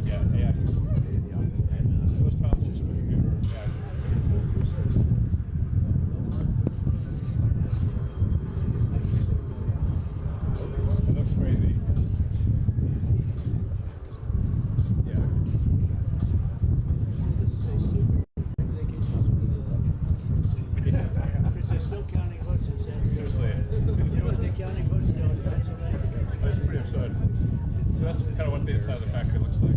Yeah, AI supercomputer. Most powerful supercomputer, AI supercomputer. It looks crazy. Yeah. Because they're still counting votes in San Seriously. You know what they're counting votes still in Pennsylvania? That's pretty absurd. So that's kind of what the inside of the factory looks like.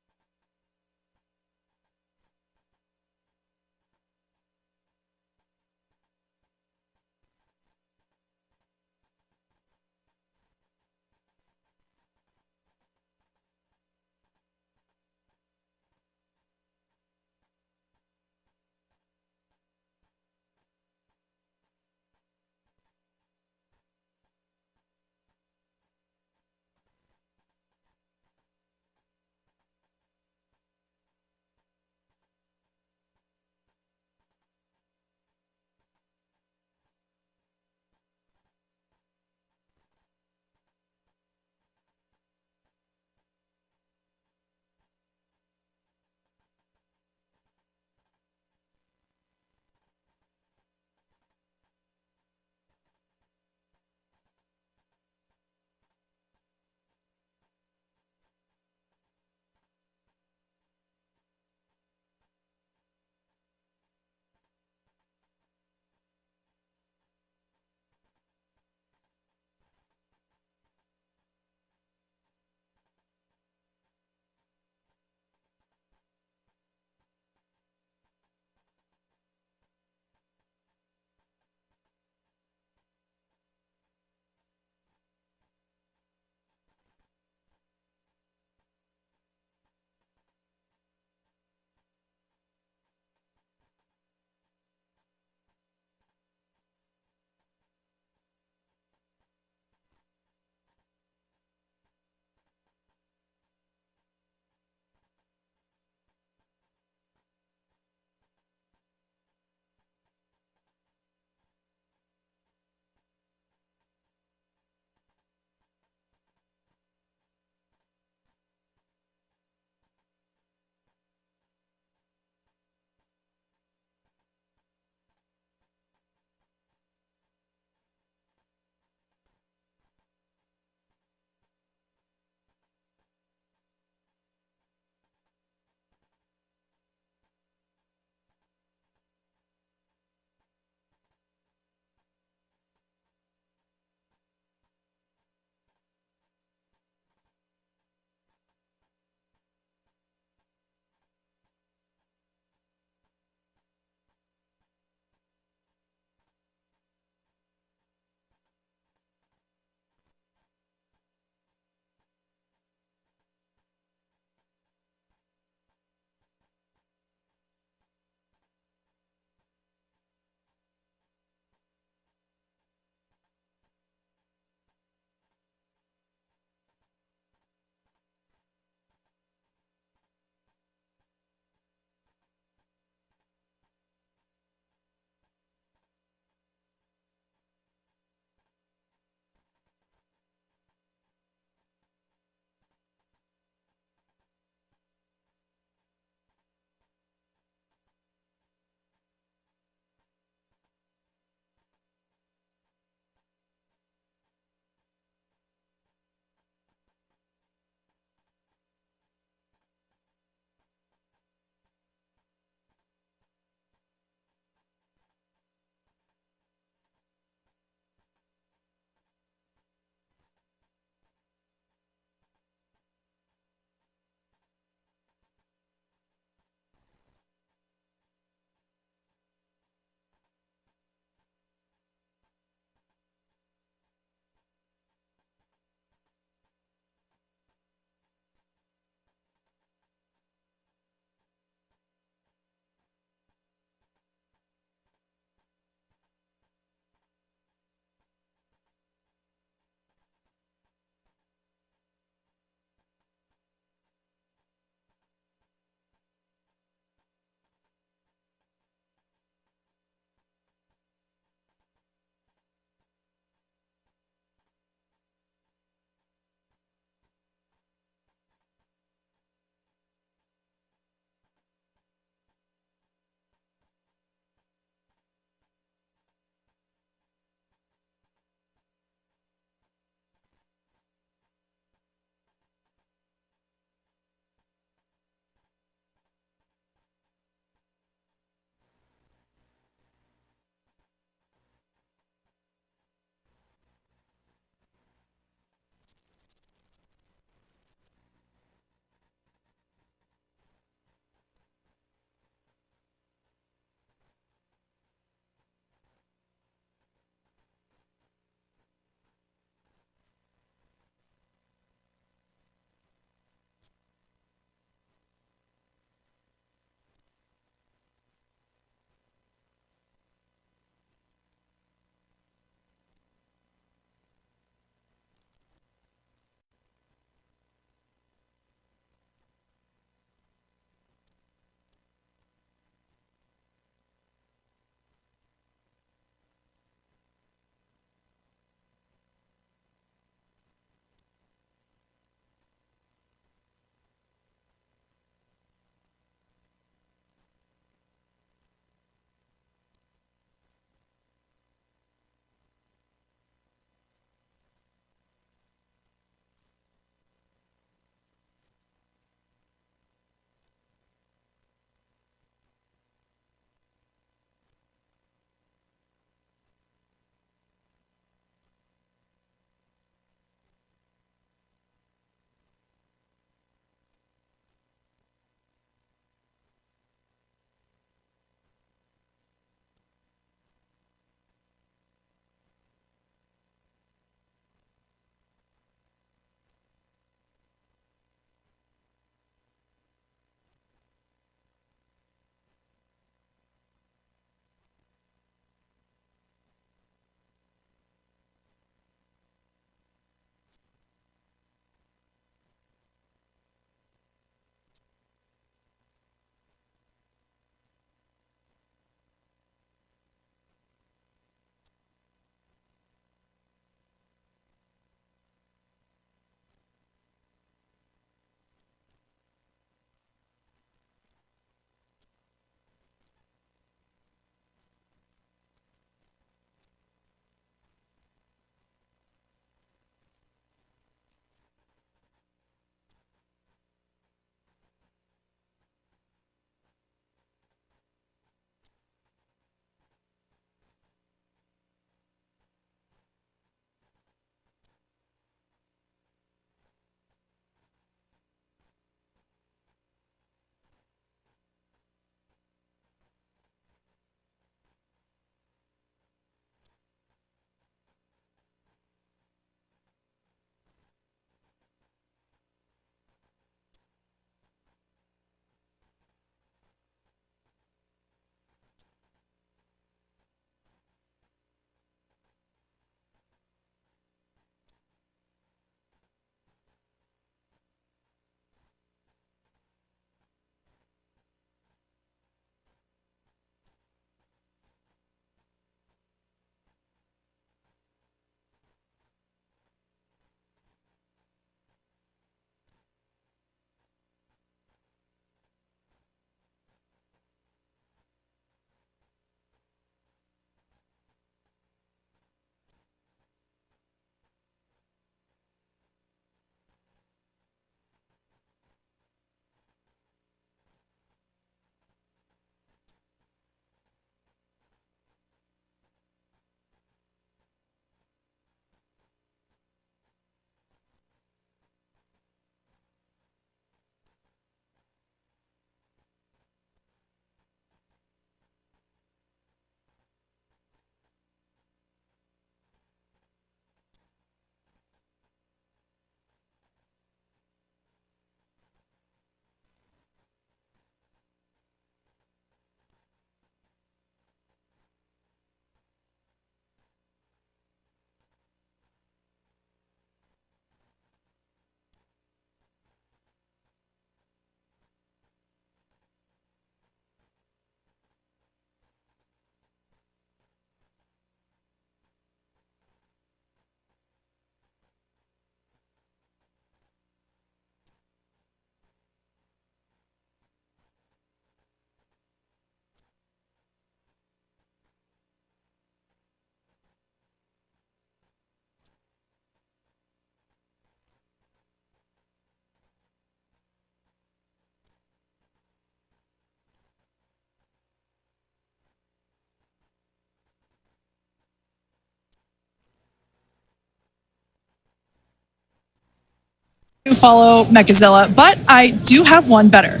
To follow Mechazilla, but I do have one better.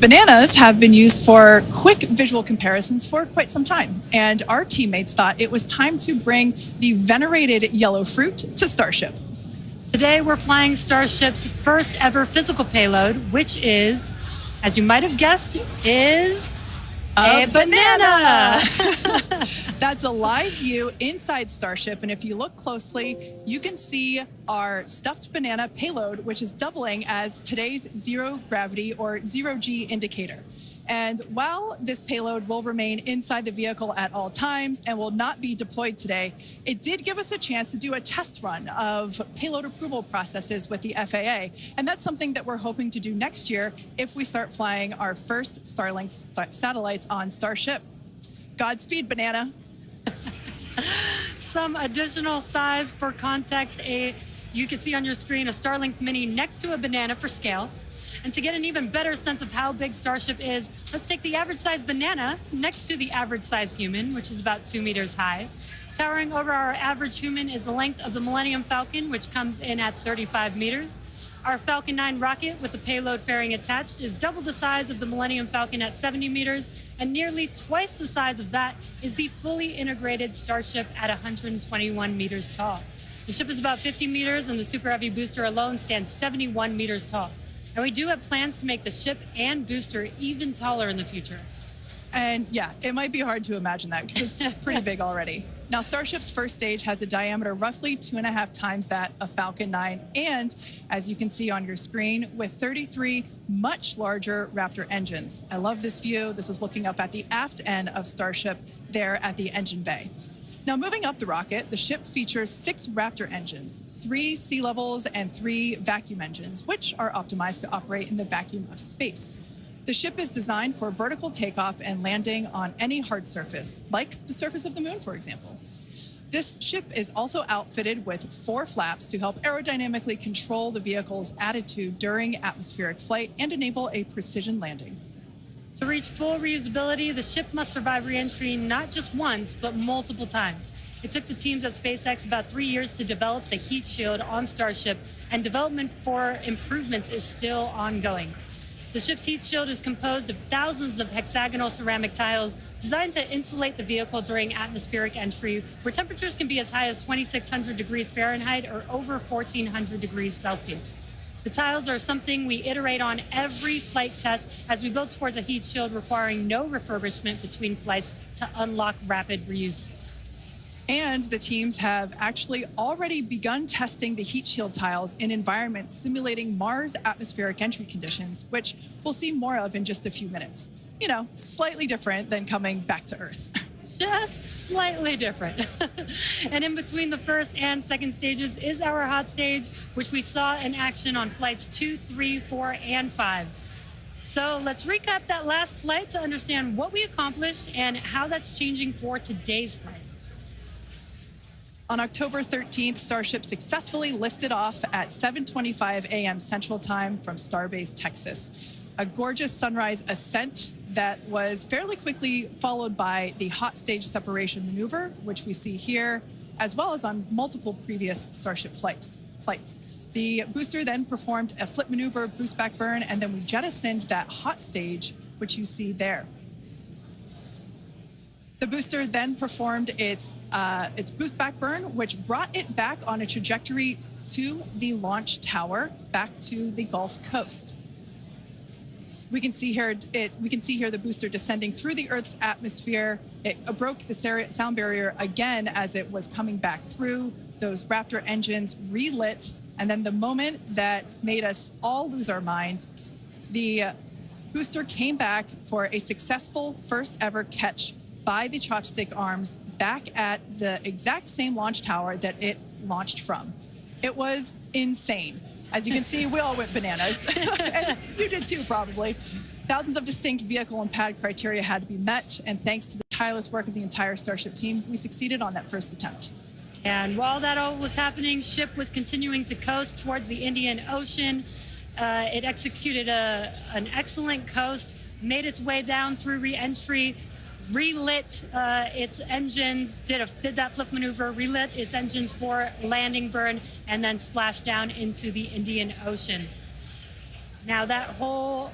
Bananas have been used for quick visual comparisons for quite some time, and our teammates thought it was time to bring the venerated yellow fruit to Starship. Today we're flying Starship's first ever physical payload, which is, as you might have guessed, is a banana. That's a live view inside Starship, and if you look closely, you can see our stuffed banana payload, which is doubling as today's zero gravity or zero G indicator. And while this payload will remain inside the vehicle at all times and will not be deployed today, it did give us a chance to do a test run of payload approval processes with the FAA. And that's something that we're hoping to do next year if we start flying our first Starlink satellites on Starship. Godspeed, banana. Some additional size for context, you can see on your screen a Starlink Mini next to a banana for scale. And to get an even better sense of how big Starship is, let's take the average size banana next to the average size human, which is about 2 meters high. Towering over our average human is the length of the Millennium Falcon, which comes in at 35 meters. Our Falcon 9 rocket with the payload fairing attached is double the size of the Millennium Falcon at 70 meters, and nearly twice the size of that is the fully integrated Starship at 121 meters tall. The ship is about 50 meters, and the Super Heavy booster alone stands 71 meters tall. And we do have plans to make the ship and booster even taller in the future. And yeah, it might be hard to imagine that because it's pretty big already. Now, Starship's first stage has a diameter roughly 2.5 times that of Falcon 9. And as you can see on your screen, with 33 much larger Raptor engines. I love this view. This is looking up at the aft end of Starship there at the engine bay. Now, moving up the rocket, the ship features 6 Raptor engines, 3 sea levels, and 3 vacuum engines, which are optimized to operate in the vacuum of space. The ship is designed for vertical takeoff and landing on any hard surface, like the surface of the moon, for example. This ship is also outfitted with 4 flaps to help aerodynamically control the vehicle's attitude during atmospheric flight and enable a precision landing. To reach full reusability, the ship must survive re-entry not just once, but multiple times. It took the teams at SpaceX about 3 years to develop the heat shield on Starship, and development for improvements is still ongoing. The ship's heat shield is composed of thousands of hexagonal ceramic tiles designed to insulate the vehicle during atmospheric entry, where temperatures can be as high as 2,600 degrees Fahrenheit or over 1,400 degrees Celsius. The tiles are something we iterate on every flight test as we build towards a heat shield requiring no refurbishment between flights to unlock rapid reuse. And the teams have actually already begun testing the heat shield tiles in environments simulating Mars atmospheric entry conditions, which we'll see more of in just a few minutes. You know, slightly different than coming back to Earth. Just slightly different. And in between the first and second stages is our hot stage, which we saw in action on flights 2, 3, 4, and 5. So let's recap that last flight to understand what we accomplished and how that's changing for today's flight. On October 13th, Starship successfully lifted off at 7:25 a.m. Central Time from Starbase, Texas. A gorgeous sunrise ascent that was fairly quickly followed by the hot stage separation maneuver, which we see here, as well as on multiple previous Starship flights. The booster then performed a flip maneuver, boost back burn, and then we jettisoned that hot stage, which you see there. The booster then performed its boost back burn, which brought it back on a trajectory to the launch tower, back to the Gulf Coast. We can see here the booster descending through the Earth's atmosphere. It broke the sound barrier again as it was coming back through. Those Raptor engines relit, and then the moment that made us all lose our minds, the booster came back for a successful first ever catch by the chopstick arms back at the exact same launch tower that it launched from. It was insane. As you can see, we all went bananas. And you did too, probably. Thousands of distinct vehicle and pad criteria had to be met, and thanks to the tireless work of the entire Starship team, we succeeded on that first attempt. And while that all was happening, ship was continuing to coast towards the Indian Ocean. It executed an excellent coast, made its way down through re-entry, relit its engines, did that flip maneuver, relit its engines for landing burn, and then splashed down into the Indian Ocean. Now, that whole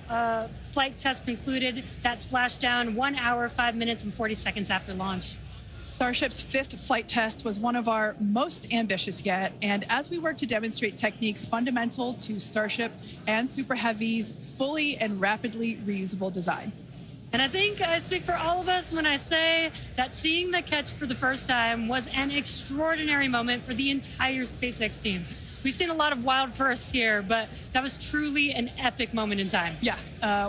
flight test concluded that splashdown 1 hour, 5 minutes, and 40 seconds after launch. Starship's 5th flight test was one of our most ambitious yet, and as we work to demonstrate techniques fundamental to Starship and Super Heavy's fully and rapidly reusable design. And I think I speak for all of us when I say that seeing the catch for the first time was an extraordinary moment for the entire SpaceX team. We've seen a lot of wild firsts here, but that was truly an epic moment in time. Yeah,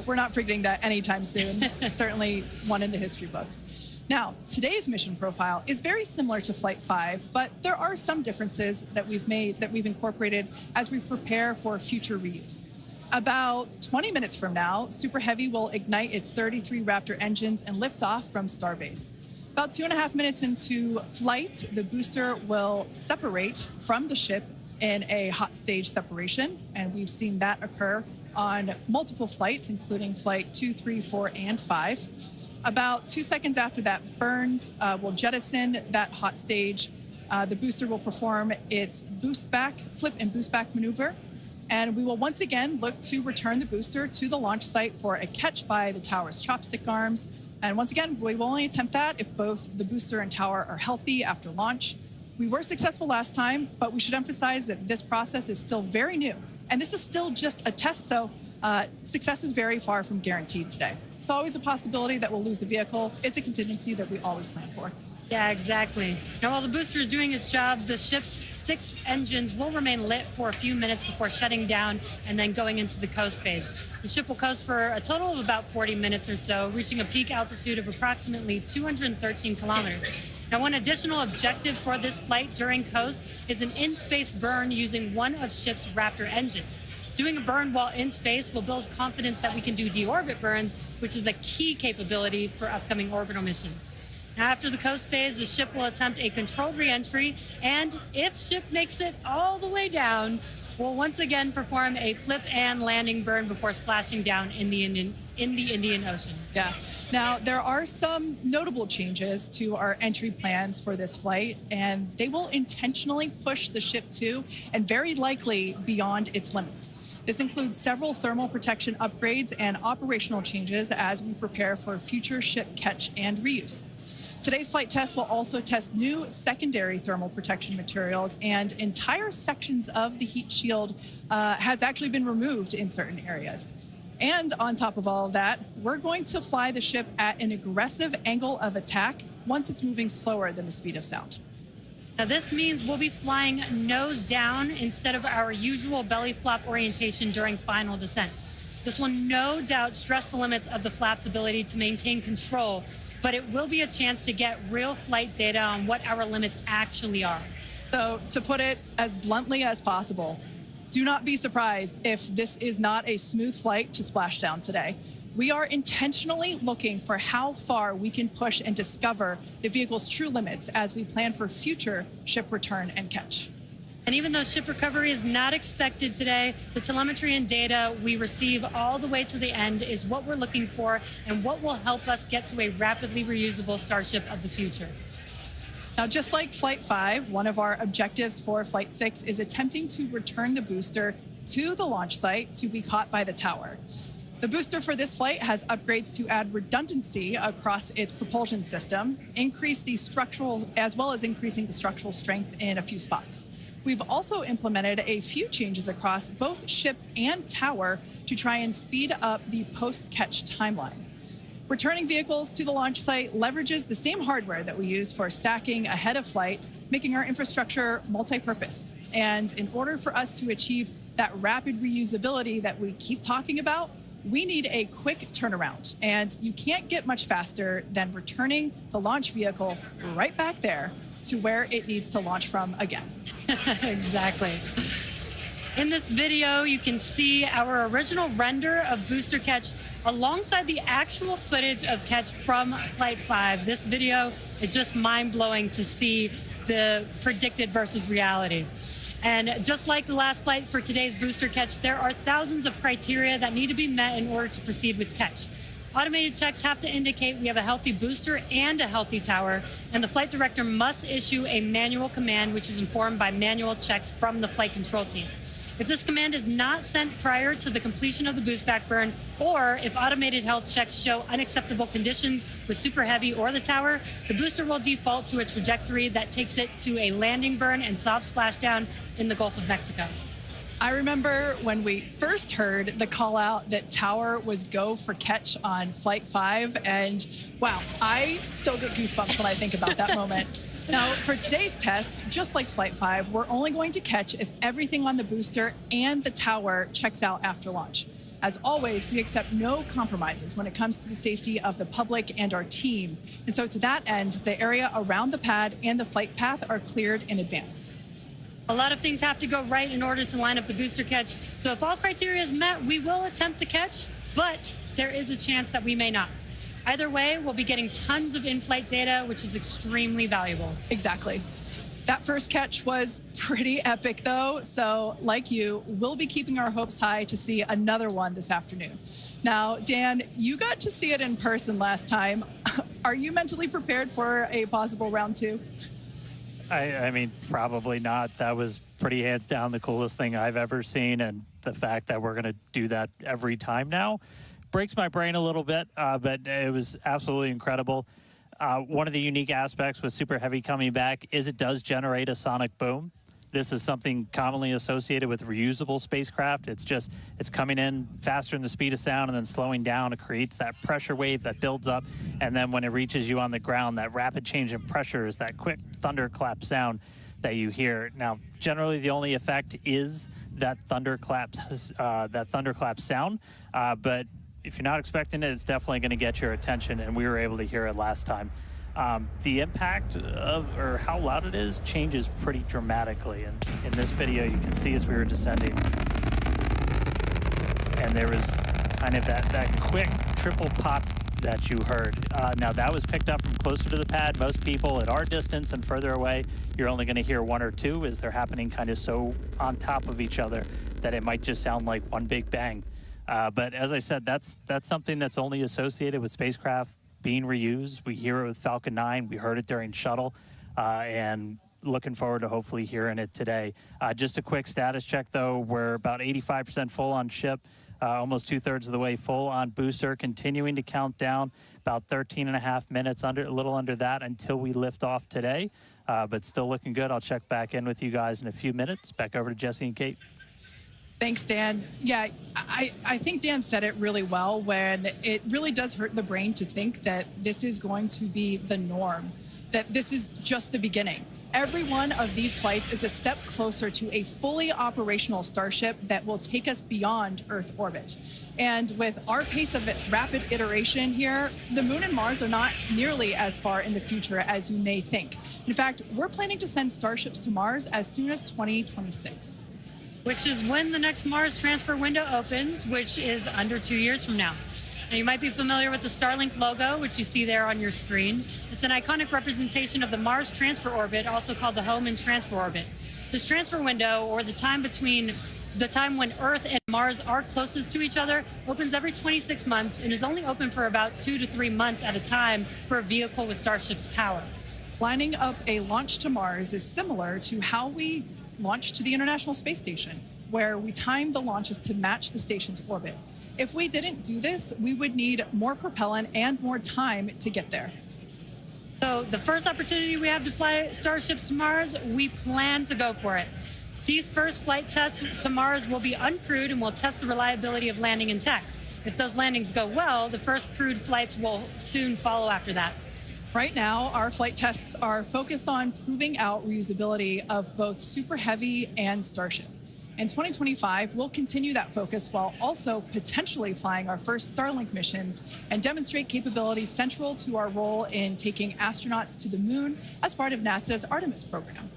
we're not forgetting that anytime soon. Certainly one in the history books. Now, today's mission profile is very similar to Flight 5, but there are some differences that we've incorporated as we prepare for future reuse. About 20 minutes from now, Super Heavy will ignite its 33 Raptor engines and lift off from Starbase. About 2.5 minutes into flight, the booster will separate from the ship in a hot stage separation, and we've seen that occur on multiple flights, including Flight 2, 3, 4, and 5. About 2 seconds after that burns, we'll jettison that hot stage. The booster will perform its flip and boost back maneuver, and we will once again look to return the booster to the launch site for a catch by the tower's chopstick arms. And once again, we will only attempt that if both the booster and tower are healthy after launch. We were successful last time, but we should emphasize that this process is still very new, and this is still just a test, so success is very far from guaranteed today. It's always a possibility that we'll lose the vehicle. It's a contingency that we always plan for. Yeah, exactly. Now, while the booster is doing its job, the ship's 6 engines will remain lit for a few minutes before shutting down and then going into the coast phase. The ship will coast for a total of about 40 minutes or so, reaching a peak altitude of approximately 213 kilometers. Now, one additional objective for this flight during coast is an in-space burn using one of ship's Raptor engines. Doing a burn while in space will build confidence that we can do deorbit burns, which is a key capability for upcoming orbital missions. Now, after the coast phase, the ship will attempt a controlled re-entry, and if ship makes it all the way down, we'll once again perform a flip and landing burn before splashing down in the Indian Ocean. Yeah. Now, there are some notable changes to our entry plans for this flight, and they will intentionally push the ship to, and very likely beyond, its limits. This includes several thermal protection upgrades and operational changes as we prepare for future ship catch and reuse. Today's flight test will also test new secondary thermal protection materials, and entire sections of the heat shield has actually been removed in certain areas. And on top of all of that, we're going to fly the ship at an aggressive angle of attack once it's moving slower than the speed of sound. Now, this means we'll be flying nose down instead of our usual belly flop orientation during final descent. This will no doubt stress the limits of the flap's ability to maintain control, but it will be a chance to get real flight data on what our limits actually are. So, to put it as bluntly as possible, do not be surprised if this is not a smooth flight to Splashdown today. We are intentionally looking for how far we can push and discover the vehicle's true limits as we plan for future ship return and catch. And even though ship recovery is not expected today, the telemetry and data we receive all the way to the end is what we're looking for and what will help us get to a rapidly reusable Starship of the future. Now, just like Flight 5, one of our objectives for Flight 6 is attempting to return the booster to the launch site to be caught by the tower. The booster for this flight has upgrades to add redundancy across its propulsion system, increase the structural, as well as increasing the structural strength in a few spots. We've also implemented a few changes across both ship and tower to try and speed up the post-catch timeline. Returning vehicles to the launch site leverages the same hardware that we use for stacking ahead of flight, making our infrastructure multi-purpose. And in order for us to achieve that rapid reusability that we keep talking about, we need a quick turnaround. And you can't get much faster than returning the launch vehicle right back there to where it needs to launch from again. Exactly. In this video, you can see our original render of booster catch alongside the actual footage of catch from Flight 5. This video is just mind-blowing to see the predicted versus reality. And just like the last flight for today's booster catch, there are thousands of criteria that need to be met in order to proceed with catch. Automated checks have to indicate we have a healthy booster and a healthy tower, and the flight director must issue a manual command, which is informed by manual checks from the flight control team. If this command is not sent prior to the completion of the boost back burn, or if automated health checks show unacceptable conditions with Super Heavy or the tower, the booster will default to a trajectory that takes it to a landing burn and soft splashdown in the Gulf of Mexico. I remember when we first heard the call out that tower was go for catch on Flight 5, and wow, I still get goosebumps when I think about that moment. Now, for today's test, just like Flight 5, we're only going to catch if everything on the booster and the tower checks out after launch. As always, we accept no compromises when it comes to the safety of the public and our team. And so to that end, the area around the pad and the flight path are cleared in advance. A lot of things have to go right in order to line up the booster catch. So if all criteria is met, we will attempt to catch, but there is a chance that we may not. Either way, we'll be getting tons of in-flight data, which is extremely valuable. Exactly. That first catch was pretty epic, though. So like you, we'll be keeping our hopes high to see another one this afternoon. Now, Dan, you got to see it in person last time. Are you mentally prepared for a possible round two? I mean, probably not. That was pretty hands down the coolest thing I've ever seen. And the fact that we're going to do that every time now breaks my brain a little bit, but it was absolutely incredible. One of the unique aspects with Super Heavy coming back is it does generate a sonic boom. This is something commonly associated with reusable spacecraft. It's coming in faster than the speed of sound and then slowing down. It creates that pressure wave that builds up, and then when it reaches you on the ground, that rapid change in pressure is that quick thunderclap sound that you hear. Now, generally the only effect is that thunderclap sound, but if you're not expecting it, it's definitely going to get your attention, and we were able to hear it last time. The impact of, or how loud it is, changes pretty dramatically. And in this video, you can see as we were descending, and there was kind of that quick triple pop that you heard. Now, that was picked up from closer to the pad. Most people at our distance and further away, you're only going to hear one or two as they're happening kind of so on top of each other that it might just sound like one big bang. But as I said, that's something that's only associated with spacecraft being reused. We hear it with Falcon 9. We heard it during Shuttle, and looking forward to hopefully hearing it today. Just a quick status check, though. We're about 85% full on ship, almost 2/3 of the way full on booster, continuing to count down about 13.5 minutes, a little under that, until we lift off today. But still looking good. I'll check back in with you guys in a few minutes. Back over to Jesse and Kate. Thanks, Dan. Yeah, I think Dan said it really well when it really does hurt the brain to think that this is going to be the norm, that this is just the beginning. Every one of these flights is a step closer to a fully operational Starship that will take us beyond Earth orbit. And with our pace of rapid iteration here, the Moon and Mars are not nearly as far in the future as you may think. In fact, we're planning to send Starships to Mars as soon as 2026. Which is when the next Mars transfer window opens, which is under 2 years from now. Now, you might be familiar with the Starlink logo, which you see there on your screen. It's an iconic representation of the Mars transfer orbit, also called the home and transfer orbit. This transfer window, or the time between the time when Earth and Mars are closest to each other, opens every 26 months and is only open for about 2 to 3 months at a time for a vehicle with Starship's power. Lining up a launch to Mars is similar to how we launch to the International Space Station, where we time the launches to match the station's orbit. If we didn't do this, we would need more propellant and more time to get there. So the first opportunity we have to fly Starships to Mars, we plan to go for it. These first flight tests to Mars will be uncrewed and will test the reliability of landing in tech. If those landings go well, the first crewed flights will soon follow after that. Right now, our flight tests are focused on proving out reusability of both Super Heavy and Starship. In 2025, we'll continue that focus while also potentially flying our first Starlink missions and demonstrate capabilities central to our role in taking astronauts to the moon as part of NASA's Artemis program.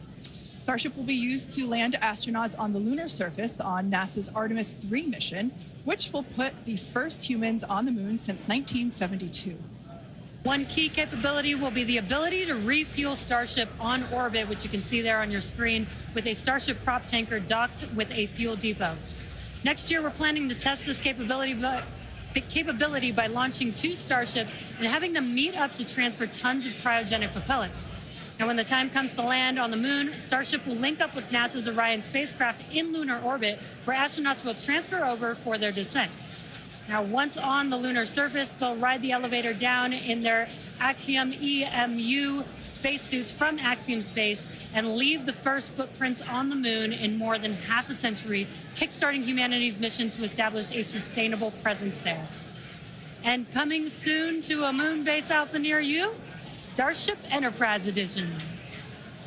Starship will be used to land astronauts on the lunar surface on NASA's Artemis 3 mission, which will put the first humans on the moon since 1972. One key capability will be the ability to refuel Starship on orbit, which you can see there on your screen, with a Starship prop tanker docked with a fuel depot. Next year, we're planning to test this capability, but capability by launching 2 Starships and having them meet up to transfer tons of cryogenic propellants. Now, when the time comes to land on the moon, Starship will link up with NASA's Orion spacecraft in lunar orbit, where astronauts will transfer over for their descent. Now, once on the lunar surface, they'll ride the elevator down in their Axiom EMU spacesuits from Axiom Space and leave the first footprints on the moon in more than half a century, kickstarting humanity's mission to establish a sustainable presence there. And coming soon to a moon base alpha near you, Starship Enterprise Edition.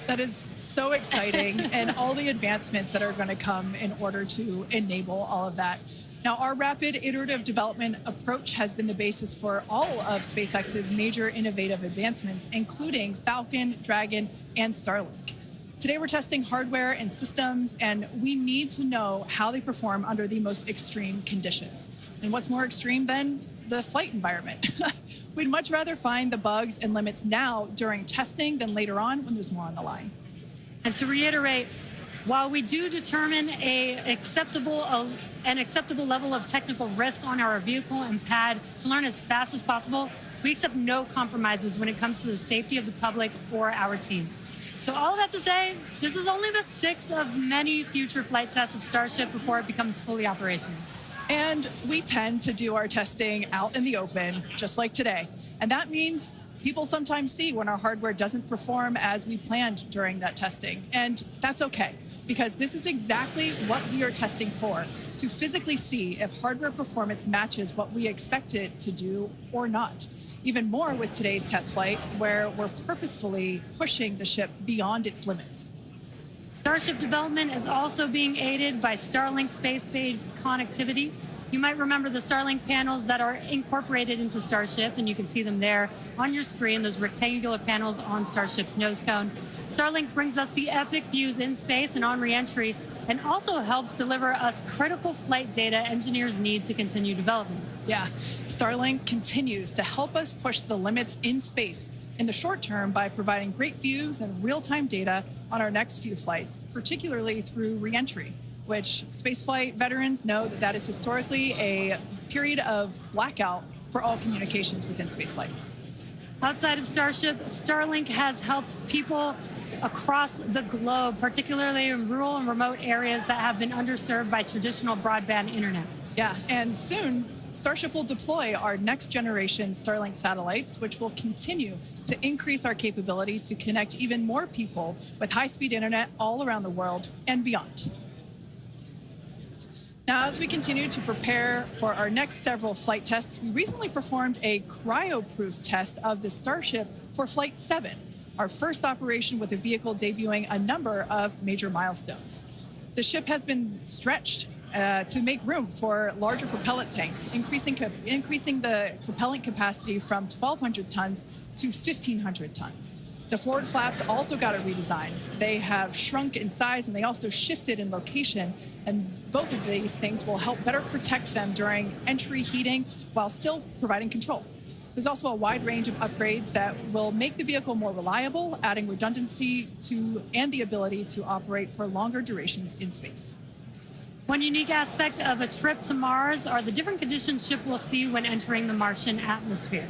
That is so exciting, and all the advancements that are going to come in order to enable all of that. Now, our rapid iterative development approach has been the basis for all of SpaceX's major innovative advancements, including Falcon, Dragon, and Starlink. Today, we're testing hardware and systems, and we need to know how they perform under the most extreme conditions. And what's more extreme than the flight environment? We'd much rather find the bugs and limits now during testing than later on when there's more on the line. And to reiterate, while we do determine an acceptable level of technical risk on our vehicle and pad to learn as fast as possible, we accept no compromises when it comes to the safety of the public or our team. So all that to say, this is only the 6th of many future flight tests of Starship before it becomes fully operational. And we tend to do our testing out in the open, just like today. And that means people sometimes see when our hardware doesn't perform as we planned during that testing. And that's okay, because this is exactly what we are testing for, to physically see if hardware performance matches what we expect it to do or not. Even more with today's test flight, where we're purposefully pushing the ship beyond its limits. Starship development is also being aided by Starlink space-based connectivity. You might remember the Starlink panels that are incorporated into Starship, and you can see them there on your screen, those rectangular panels on Starship's nose cone. Starlink brings us the epic views in space and on re-entry, and also helps deliver us critical flight data engineers need to continue development. Yeah, Starlink continues to help us push the limits in space in the short term by providing great views and real-time data on our next few flights, particularly through re-entry, which spaceflight veterans know that is historically a period of blackout for all communications within spaceflight. Outside of Starship, Starlink has helped people across the globe, particularly in rural and remote areas that have been underserved by traditional broadband internet. Yeah, and soon, Starship will deploy our next generation Starlink satellites, which will continue to increase our capability to connect even more people with high-speed internet all around the world and beyond. Now, as we continue to prepare for our next several flight tests, we recently performed a cryo-proof test of the Starship for Flight 7, our first operation with a vehicle debuting a number of major milestones. The ship has been stretched to make room for larger propellant tanks, increasing the propellant capacity from 1,200 tons to 1,500 tons. The forward flaps also got a redesign. They have shrunk in size and they also shifted in location, and both of these things will help better protect them during entry heating while still providing control. There's also a wide range of upgrades that will make the vehicle more reliable, adding redundancy to and the ability to operate for longer durations in space. One unique aspect of a trip to Mars are the different conditions ship will see when entering the Martian atmosphere.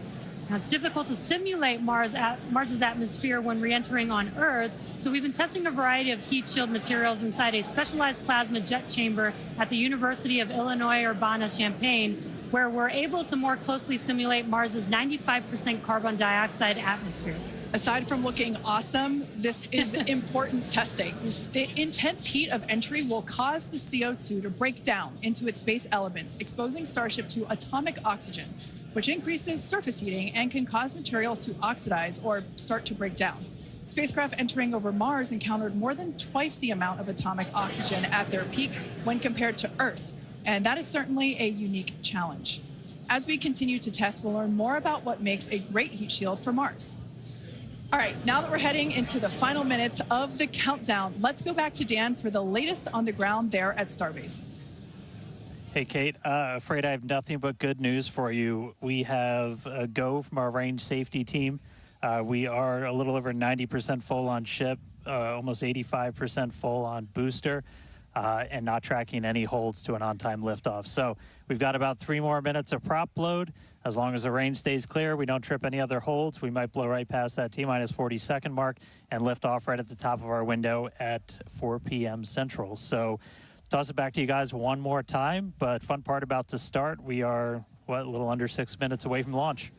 Now, it's difficult to simulate Mars's atmosphere when re-entering on Earth, so we've been testing a variety of heat shield materials inside a specialized plasma jet chamber at the University of Illinois Urbana-Champaign, where we're able to more closely simulate Mars's 95% carbon dioxide atmosphere. Aside from looking awesome, this is important testing. The intense heat of entry will cause the CO2 to break down into its base elements, exposing Starship to atomic oxygen, which increases surface heating and can cause materials to oxidize or start to break down. Spacecraft entering over Mars encountered more than twice the amount of atomic oxygen at their peak when compared to Earth, and that is certainly a unique challenge. As we continue to test, we'll learn more about what makes a great heat shield for Mars. All right, now that we're heading into the final minutes of the countdown, let's go back to Dan for the latest on the ground there at Starbase. Hey, Kate, afraid I have nothing but good news for you. We have a go from our range safety team. We are a little over 90% full on ship, almost 85% full on booster. and not tracking any holds to an on-time liftoff. So we've got about 3 more minutes of prop load. As long as the range stays clear, we don't trip any other holds, we might blow right past that T-minus 40-second mark and lift off right at the top of our window at 4 p.m. Central. So toss it back to you guys one more time, but fun part about to start, we are, what, a little under 6 minutes away from launch.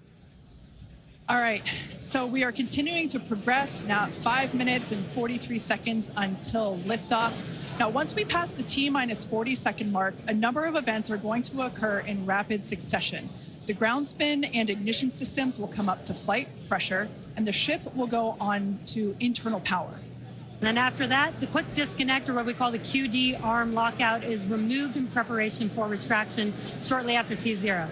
All right, so we are continuing to progress now at 5 minutes and 43 seconds until liftoff. Now, once we pass the T-minus 40-second mark, a number of events are going to occur in rapid succession. The ground spin and ignition systems will come up to flight pressure, and the ship will go on to internal power. And then after that, the quick disconnect, or what we call the QD arm lockout, is removed in preparation for retraction shortly after T0.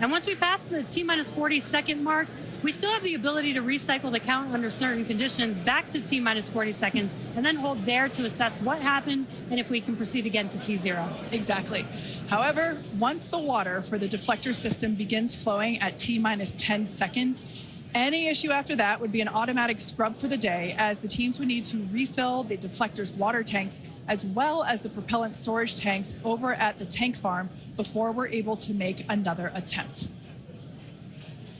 And once we pass the T-minus 40-second mark, we still have the ability to recycle the count under certain conditions back to T-minus 40 seconds and then hold there to assess what happened and if we can proceed again to T0. Exactly. However, once the water for the deflector system begins flowing at T-minus 10 seconds, any issue after that would be an automatic scrub for the day, as the teams would need to refill the deflector's water tanks as well as the propellant storage tanks over at the tank farm before we're able to make another attempt.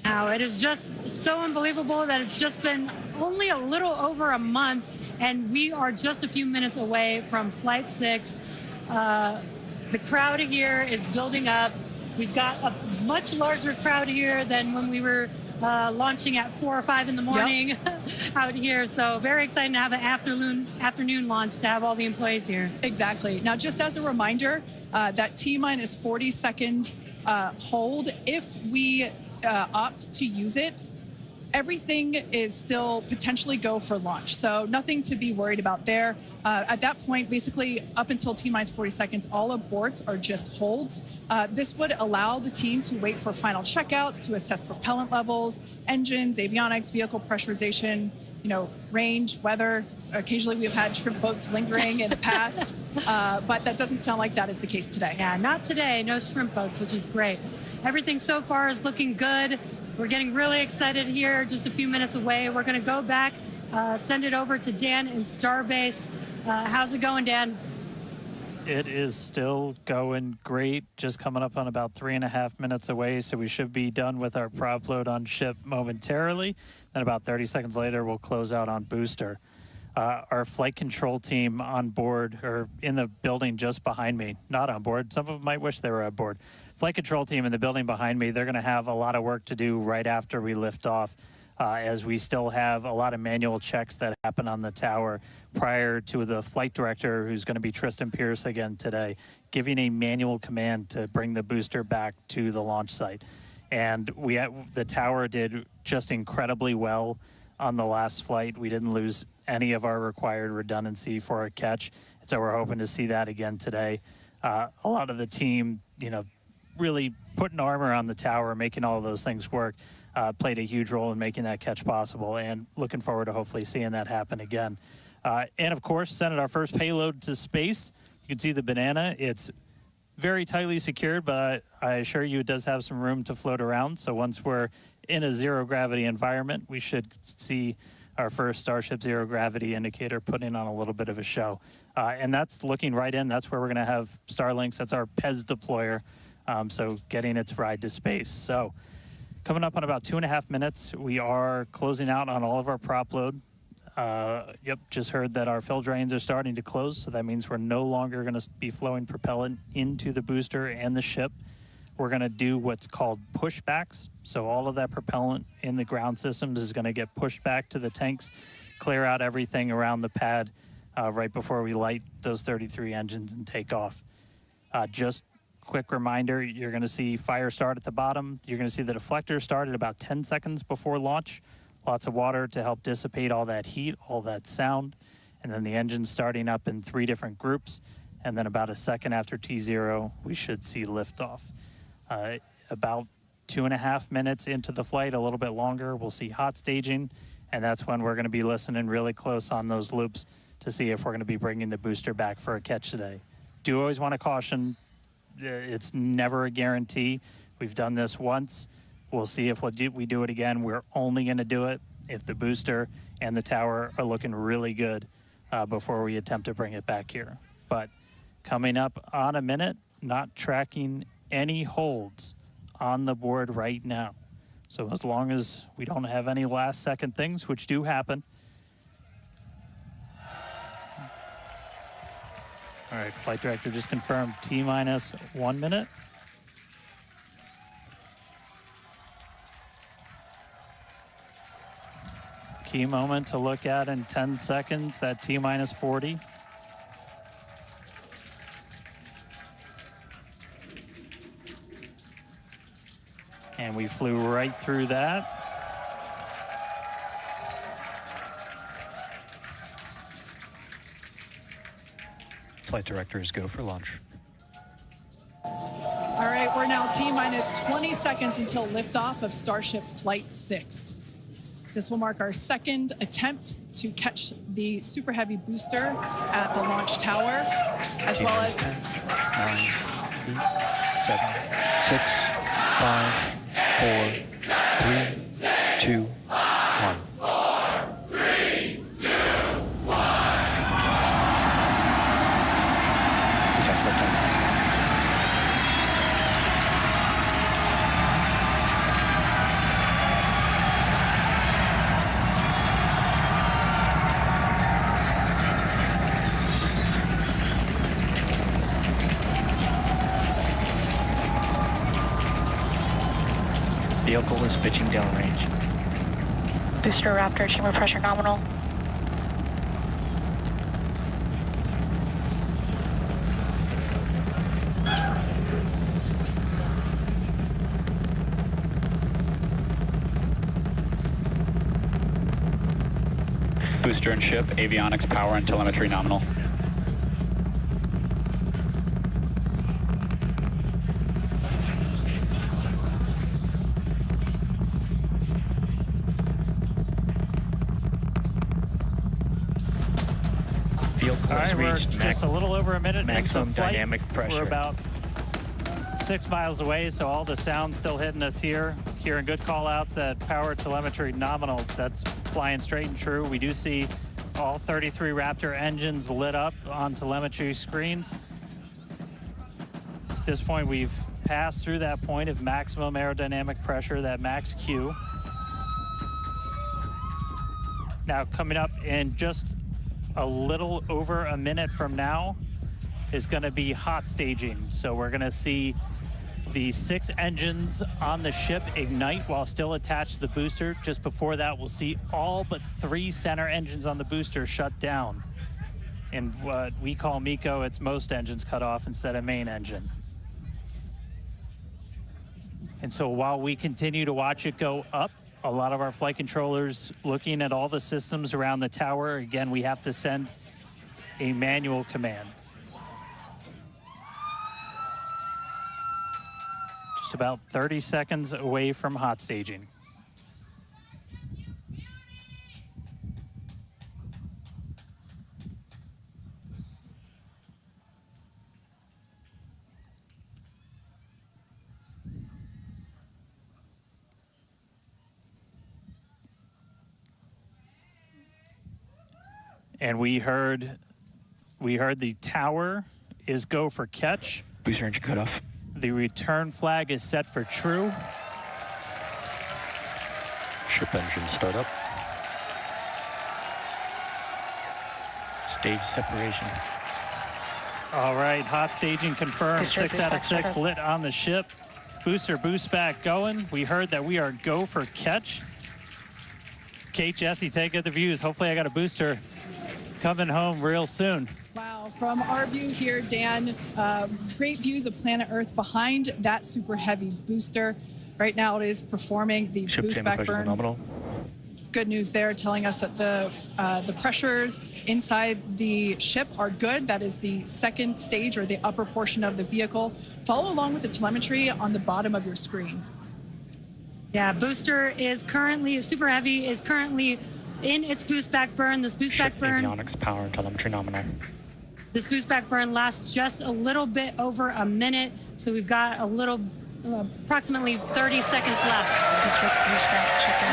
Now, it is just so unbelievable that it's just been only a little over a month, and we are just a few minutes away from Flight 6. The crowd here is building up. We've got a much larger crowd here than when we were launching at 4 or 5 in the morning. Yep. Out here. So very exciting to have an afternoon launch to have all the employees here. Exactly. Now, just as a reminder, that T-minus 40-second hold, if we opt to use it, everything is still potentially go for launch. So nothing to be worried about there. At that point, basically up until T-minus 40 seconds, all aborts are just holds. This would allow the team to wait for final checkouts to assess propellant levels, engines, avionics, vehicle pressurization, range, weather. Occasionally we've had shrimp boats lingering in the past, but that doesn't sound like that is the case today. Yeah, not today. No shrimp boats, which is great. Everything so far is looking good. We're getting really excited here, just a few minutes away. We're going to go back, send it over to Dan in Starbase. How's it going, Dan? It is still going great, just coming up on about 3.5 minutes away, so we should be done with our prop load on ship momentarily. Then about 30 seconds later, we'll close out on booster. Our flight control team on board, or in the building just behind me, not on board. Some of them might wish they were on board. Flight control team in the building behind me, they're going to have a lot of work to do right after we lift off, as we still have a lot of manual checks that happen on the tower prior to the flight director, who's going to be Tristan Pierce again today, giving a manual command to bring the booster back to the launch site. And the tower did just incredibly well on the last flight. We didn't lose any of our required redundancy for a catch, so we're hoping to see that again today. A lot of the team, really putting armor on the tower, making all of those things work, played a huge role in making that catch possible, and looking forward to hopefully seeing that happen again. And of course, sending our first payload to space. You can see the banana. It's very tightly secured, but I assure you it does have some room to float around. So once we're in a zero gravity environment, we should see our first Starship zero gravity indicator putting on a little bit of a show. And that's looking right in. That's where we're going to have Starlinks. That's our PEZ deployer. So getting its ride to space. So coming up on about 2.5 minutes, we are closing out on all of our prop load. Just heard that our fill drains are starting to close, so that means we're no longer going to be flowing propellant into the booster and the ship. We're going to do what's called pushbacks. So all of that propellant in the ground systems is going to get pushed back to the tanks, clear out everything around the pad right before we light those 33 engines and take off. Just quick reminder, you're going to see fire start at the bottom. You're going to see the deflector start at about 10 seconds before launch. Lots of water to help dissipate all that heat, all that sound. And then the engine starting up in 3 different groups. And then about a second after T0, we should see liftoff. About 2.5 minutes into the flight, a little bit longer, we'll see hot staging. And that's when we're going to be listening really close on those loops to see if we're going to be bringing the booster back for a catch today. Do always want to caution, it's never a guarantee. We've done this once. We'll see if we do it again. We're only going to do it if the booster and the tower are looking really good before we attempt to bring it back here. But Coming up on a minute, not tracking any holds on the board right now. So as long as we don't have any last second things, which do happen. All right, flight director just confirmed T-minus 1 minute. Key moment to look at in 10 seconds, that T-minus 40. And we flew right through that. Flight directors go for launch. All right, we're now T-minus 20 seconds until liftoff of Starship Flight 6. This will mark our second attempt to catch the Super Heavy booster at the launch tower, as well as 10, 9, 8, 7, 6, 5, 4, 3, 2, 1. Vehicle is pitching downrange. Booster Raptor, chamber pressure nominal. Booster and ship, avionics, power, and telemetry nominal. All right, we're just a little over a minute maximum into flight. dynamic pressure. We're about 6 miles away, so all the sound's still hitting us here. Hearing good call-outs that power telemetry nominal, that's flying straight and true. We do see all 33 Raptor engines lit up on telemetry screens. At this point, we've passed through that point of maximum aerodynamic pressure, that max Q. Now, coming up in just a little over a minute from now is going to be hot staging. So we're going to see the 6 engines on the ship ignite while still attached to the booster. Just before that, we'll see all but 3 center engines on the booster shut down. In what we call MECO, it's most engines cut off instead of main engine. And so while we continue to watch it go up, a lot of our flight controllers looking at all the systems around the tower. Again, we have to send a manual command. Just about 30 seconds away from hot staging. And we heard the tower is go for catch. Booster engine cut off. The return flag is set for true. Ship engine start up. Stage separation. All right, hot staging confirmed. Booster 6 out of boost 6 back lit on the ship. Booster boost back going. We heard that we are go for catch. Kate, Jesse, take it the views. Hopefully I got a booster coming home real soon. Wow, from our view here, Dan, great views of planet Earth behind that Super Heavy booster. Right now it is performing the Ship boost back burn. nominal. Good news there, telling us that the pressures inside the ship are good. That is the second stage, or the upper portion of the vehicle. Follow along with the telemetry on the bottom of your screen. Yeah, booster is currently, Super Heavy is currently in its boost back burn. This boost back burn, Avionics, power, and telemetry nominal. this boost back burn lasts just a little bit over a minute. So we've got a little, approximately 30 seconds left.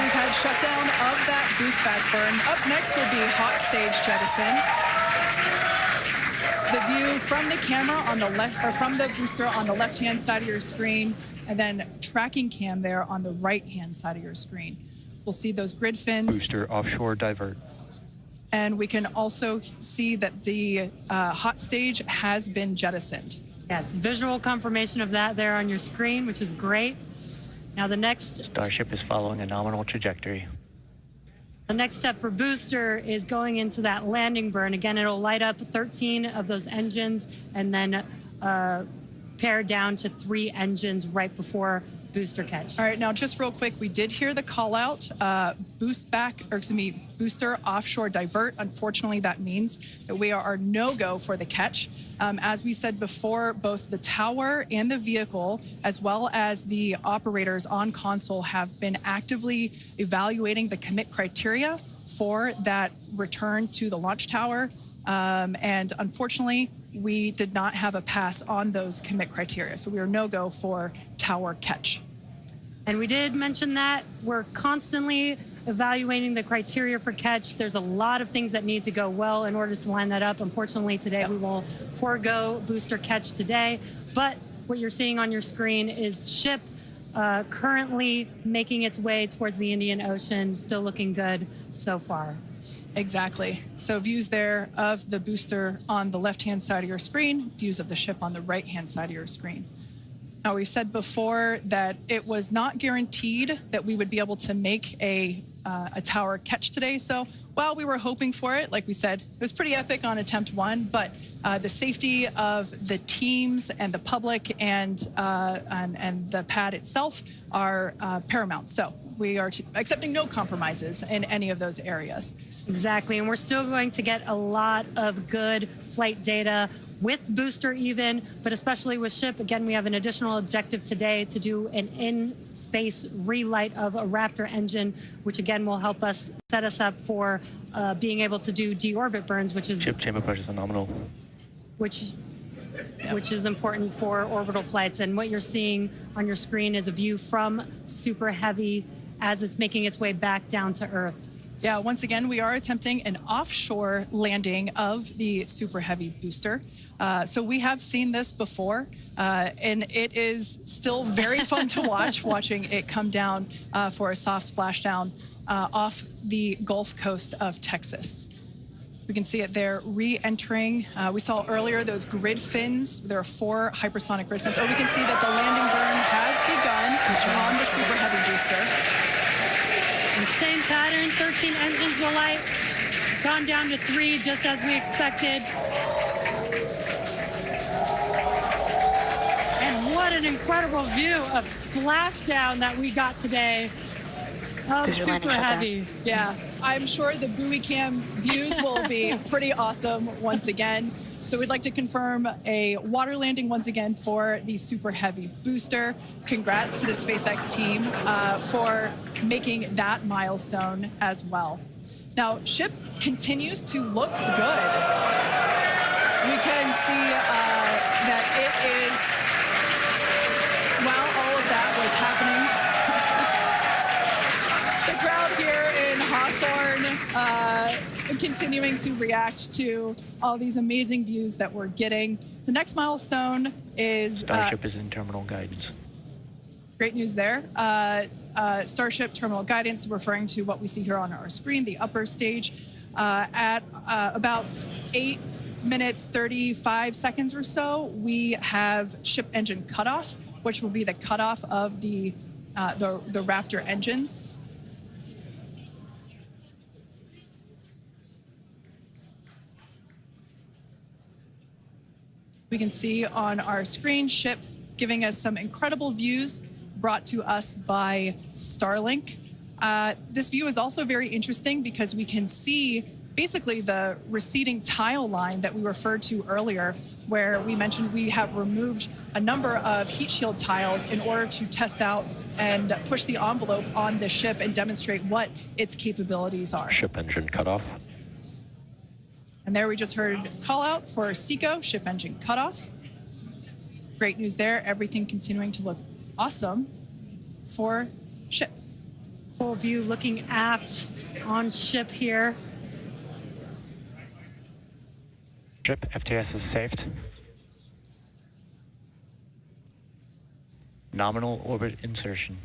We've had shutdown of that boost back burn. Up next will be hot stage jettison. the view from the camera on the left, or from the booster on the left-hand side of your screen, and then tracking cam there on the right-hand side of your screen. We'll see those grid fins. Booster offshore divert. And we can also see that the hot stage has been jettisoned. Yes, visual confirmation of that there on your screen, which is great. Now the next Starship is following a nominal trajectory. The next step for booster is going into that landing burn. Again, it'll light up 13 of those engines and then pare down to 3 engines right before booster catch. All right, now just real quick, we did hear the call out, booster offshore divert. Unfortunately, that means that we are no-go for the catch. As we said before, both the tower and the vehicle, as well as the operators on console, have been actively evaluating the commit criteria for that return to the launch tower. And unfortunately, we did not have a pass on those commit criteria. So we are no-go for tower catch. And we did mention that we're constantly evaluating the criteria for catch. There's a lot of things that need to go well in order to line that up. Unfortunately, today we will forego booster catch today. But what you're seeing on your screen is ship currently making its way towards the Indian Ocean, still looking good so far. Exactly. So views there of the booster on the left-hand side of your screen, views of the ship on the right-hand side of your screen. Now, we said before that it was not guaranteed that we would be able to make a tower catch today. So while we were hoping for it, like we said, it was pretty epic on attempt 1, but the safety of the teams and the public and the pad itself are paramount. So we are accepting no compromises in any of those areas. Exactly, and we're still going to get a lot of good flight data with booster even, but especially with ship. Again, we have an additional objective today to do an in-space relight of a Raptor engine, which again will help us set us up for being able to do deorbit burns, which is Ship chamber pressure is nominal. Which is important for orbital flights. And what you're seeing on your screen is a view from Super Heavy as it's making its way back down to Earth. Yeah, once again, we are attempting an offshore landing of the Super Heavy booster. So we have seen this before, and it is still very fun to watch, watching it come down for a soft splashdown off the Gulf Coast of Texas. We can see it there re-entering. We saw earlier those grid fins. There are 4 hypersonic grid fins. Oh, we can see that the landing burn has begun on the Super Heavy booster. And same pattern, 13 engines will light, gone down to 3, just as we expected. And what an incredible view of Splashdown that we got today of Super Heavy. Yeah, I'm sure the buoy cam views will be pretty awesome once again. So we'd like to confirm a water landing once again for the Super Heavy booster. Congrats to the SpaceX team for making that milestone as well. Now, ship continues to look good. We can see that it is, while all of that was happening, the crowd here in Hawthorne continuing to react to all these amazing views that we're getting. The next milestone is... Starship is in terminal guidance. Great news there. Starship terminal guidance, referring to what we see here on our screen, the upper stage, at about 8 minutes, 35 seconds or so, we have ship engine cutoff, which will be the cutoff of the Raptor engines. We can see on our screen ship giving us some incredible views brought to us by Starlink. This view is also very interesting because we can see basically the receding tile line that we referred to earlier, where we mentioned we have removed a number of heat shield tiles in order to test out and push the envelope on the ship and demonstrate what its capabilities are. Ship engine cutoff. And there we just heard call out for SECO, ship engine cutoff. Great news there. Everything continuing to look awesome for ship. Full view looking aft on ship here. FTS is saved. Nominal orbit insertion.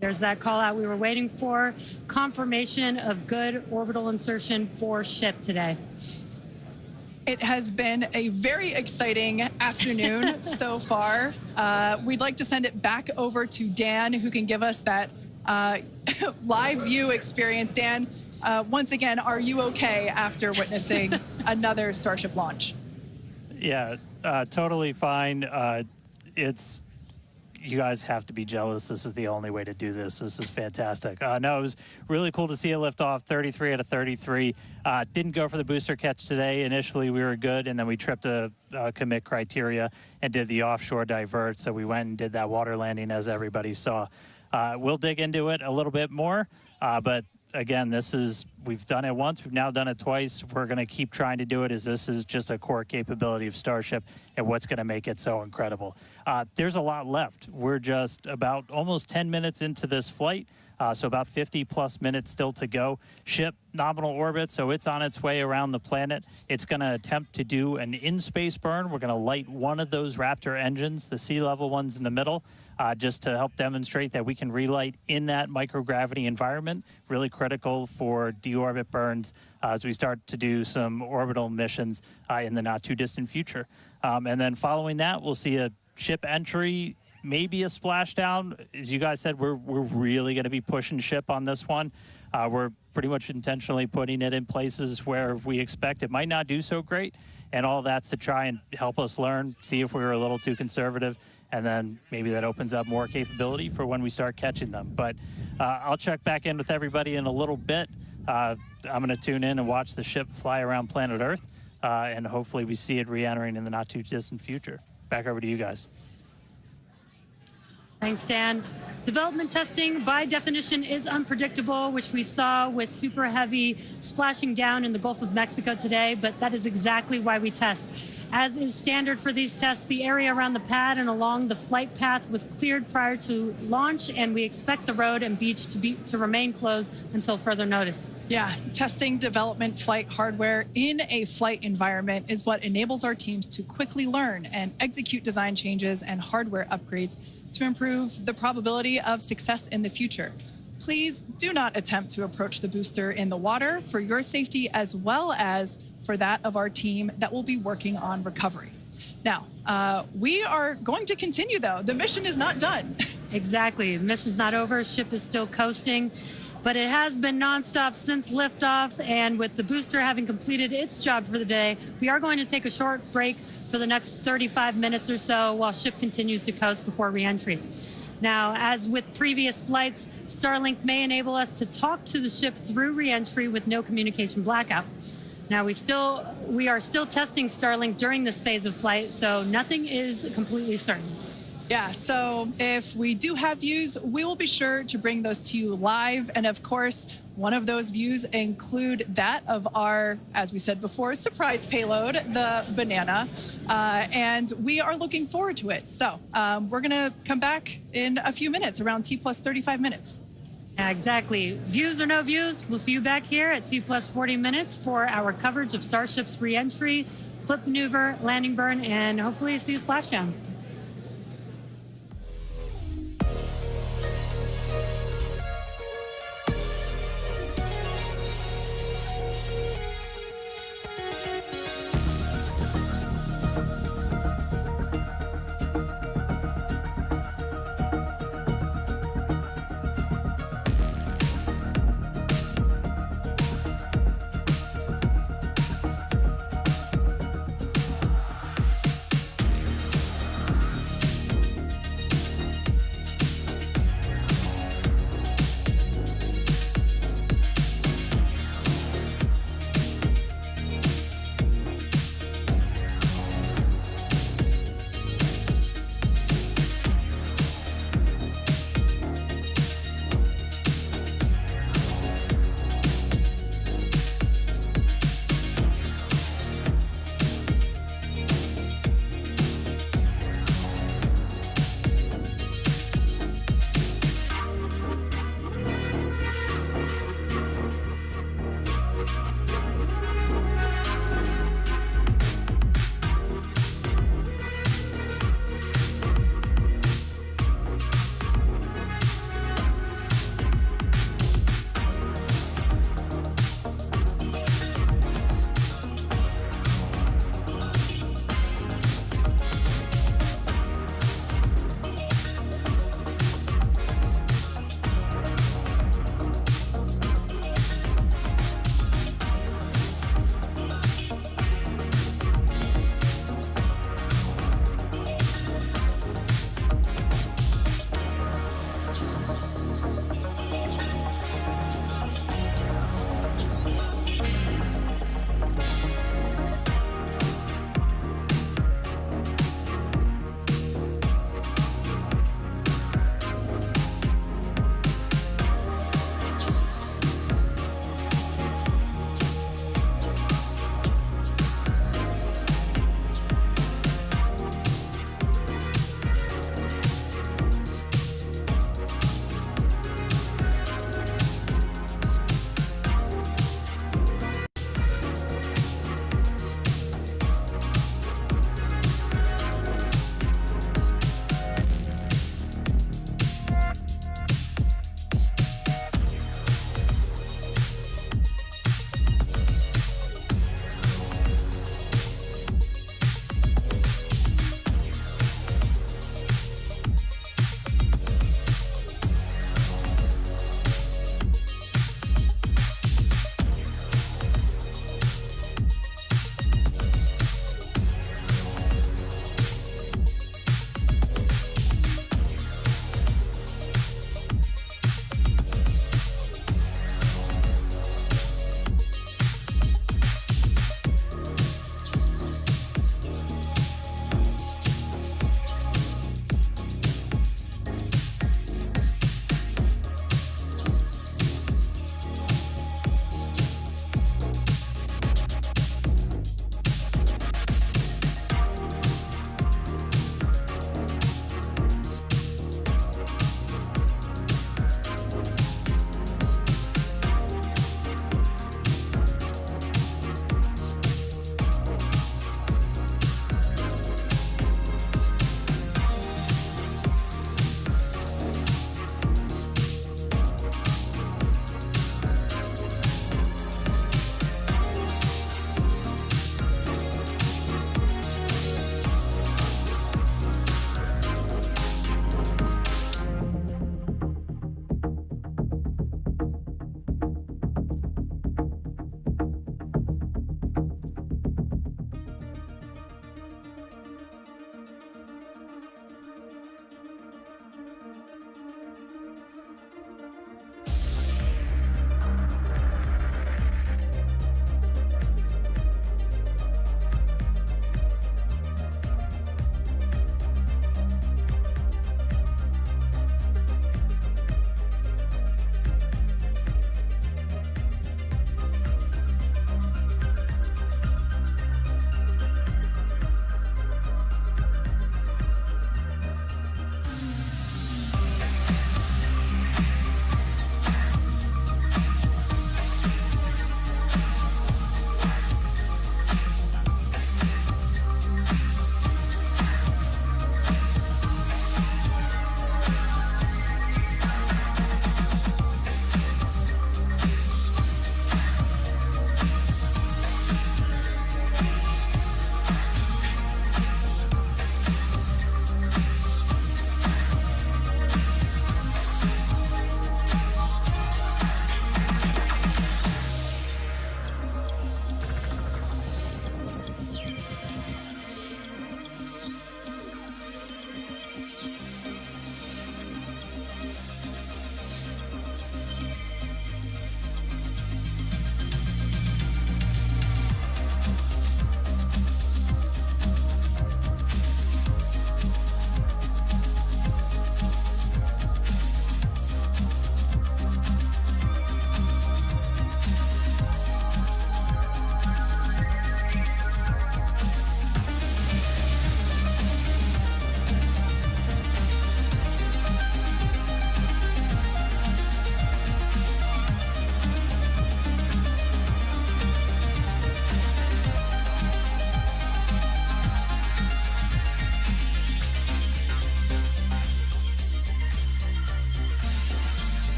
There's that call out we were waiting for. Confirmation of good orbital insertion for ship today. It has been a very exciting afternoon so far. We'd like to send it back over to Dan, who can give us that live view experience. Dan, once again, are you okay after witnessing another Starship launch? Yeah, totally fine. You guys have to be jealous. This is the only way to do this. This is fantastic. No, it was really cool to see it lift off 33 out of 33. Didn't go for the booster catch today. Initially, we were good, and then we tripped a commit criteria and did the offshore divert. So we went and did that water landing, as everybody saw. We'll dig into it a little bit more, but again, we've done it once, we've now done it twice. We're going to keep trying to do it, as this is just a core capability of Starship and what's going to make it so incredible. There's a lot left. We're just about almost 10 minutes into this flight, so about 50 plus minutes still to go. Ship nominal orbit, so it's on its way around the planet. It's going to attempt to do an in-space burn. We're going to light one of those Raptor engines, the sea level ones in the middle, just to help demonstrate that we can relight in that microgravity environment. Really critical for deorbit burns as we start to do some orbital missions in the not too distant future. And then following that, we'll see a ship entry, maybe a splashdown. As you guys said, we're really going to be pushing ship on this one. We're pretty much intentionally putting it in places where we expect it might not do so great, and all that's to try and help us learn, see if we were a little too conservative, and then maybe that opens up more capability for when we start catching them. But I'll check back in with everybody in a little bit. I'm going to tune in and watch the ship fly around planet Earth, and hopefully we see it re-entering in the not too distant future. Back over to you guys. Thanks, Dan. Development testing, by definition, is unpredictable, which we saw with super heavy splashing down in the Gulf of Mexico today, but that is exactly why we test. As is standard for these tests, the area around the pad and along the flight path was cleared prior to launch, and we expect the road and beach to remain closed until further notice. Yeah, testing development flight hardware in a flight environment is what enables our teams to quickly learn and execute design changes and hardware upgrades to improve the probability of success in the future. Please do not attempt to approach the booster in the water for your safety as well as for that of our team that will be working on recovery. Now, we are going to continue, though. The mission is not done. Exactly. The mission's not over. Ship is still coasting, but it has been nonstop since liftoff, and with the booster having completed its job for the day, we are going to take a short break for the next 35 minutes or so while ship continues to coast before re-entry. Now, as with previous flights, Starlink may enable us to talk to the ship through re-entry with no communication blackout. Now, we are still testing Starlink during this phase of flight, so nothing is completely certain. Yeah, so if we do have views, we will be sure to bring those to you live. And of course, one of those views include that of our, as we said before, surprise payload, the Banana. And we are looking forward to it. So we're going to come back in a few minutes, around T plus 35 minutes. Yeah, exactly. Views or no views, we'll see you back here at T plus 40 minutes for our coverage of Starship's re-entry, flip maneuver, landing burn, and hopefully see a splashdown.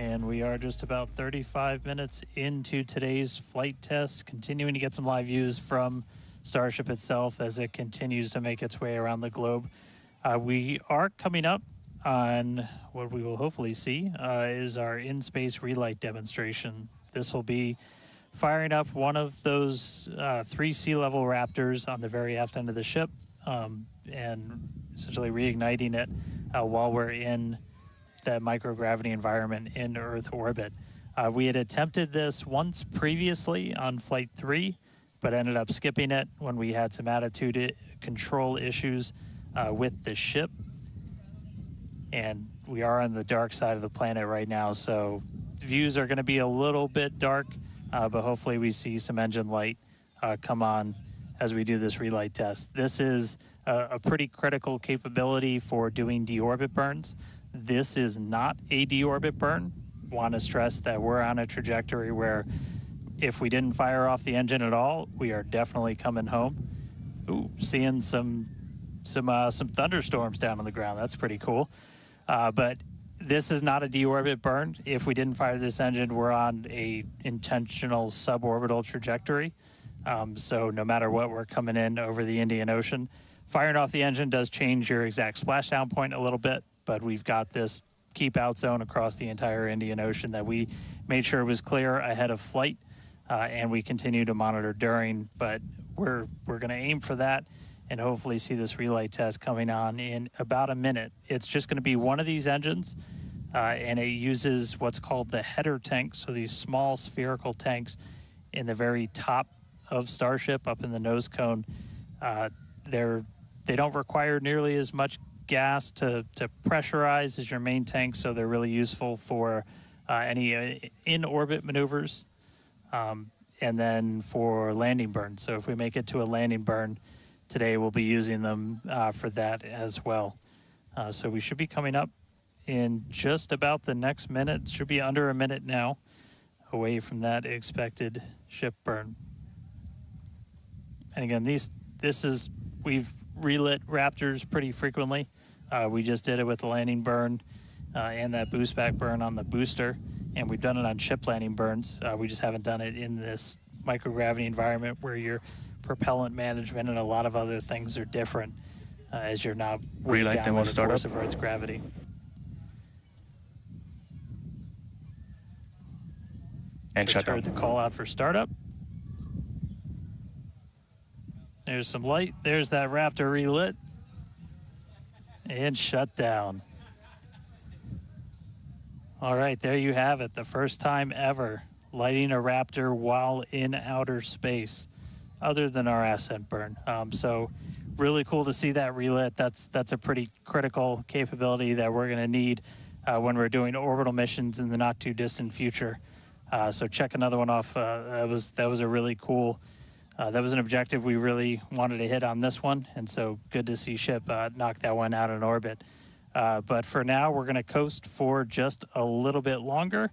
And we are just about 35 minutes into today's flight test, continuing to get some live views from Starship itself as it continues to make its way around the globe. We are coming up on what we will hopefully see is our in-space relight demonstration. This will be firing up one of those 3 sea level Raptors on the very aft end of the ship and essentially reigniting it while we're in that microgravity environment in Earth orbit. We had attempted this once previously on Flight 3, but ended up skipping it when we had some attitude control issues with the ship. And we are on the dark side of the planet right now, so views are going to be a little bit dark, but hopefully we see some engine light come on as we do this relight test. This is a pretty critical capability for doing deorbit burns. This is not a deorbit burn. Want to stress that we're on a trajectory where if we didn't fire off the engine at all, we are definitely coming home. Ooh, seeing some thunderstorms down on the ground. That's pretty cool. But this is not a deorbit burn. If we didn't fire this engine, we're on a intentional suborbital trajectory. So no matter what, we're coming in over the Indian Ocean. Firing off the engine does change your exact splashdown point a little bit, but we've got this keep out zone across the entire Indian Ocean that we made sure was clear ahead of flight, and we continue to monitor during, but we're going to aim for that and hopefully see this relight test coming on in about a minute. It's just going to be one of these engines, and it uses what's called the header tank, so these small spherical tanks in the very top of Starship up in the nose cone. They don't require nearly as much gas to pressurize as your main tank, so they're really useful for any in-orbit maneuvers and then for landing burns. So if we make it to a landing burn today, we'll be using them for that as well. So we should be coming up in just about the next minute. It should be under a minute now away from that expected ship burn. And again, we've relit Raptors pretty frequently. We just did it with the landing burn and that boost back burn on the booster, and we've done it on ship landing burns. We just haven't done it in this microgravity environment where your propellant management and a lot of other things are different as you're not weighed down by the force of Earth's gravity. And just heard the call out for startup. There's some light. There's that Raptor relit. And shut down. All right, there you have it. The first time ever lighting a Raptor while in outer space, other than our ascent burn. So really cool to see that relit. That's a pretty critical capability that we're going to need when we're doing orbital missions in the not too distant future. So check another one off. That was a really cool. That was an objective we really wanted to hit on this one, and so good to see ship knock that one out in orbit. But for now, we're going to coast for just a little bit longer,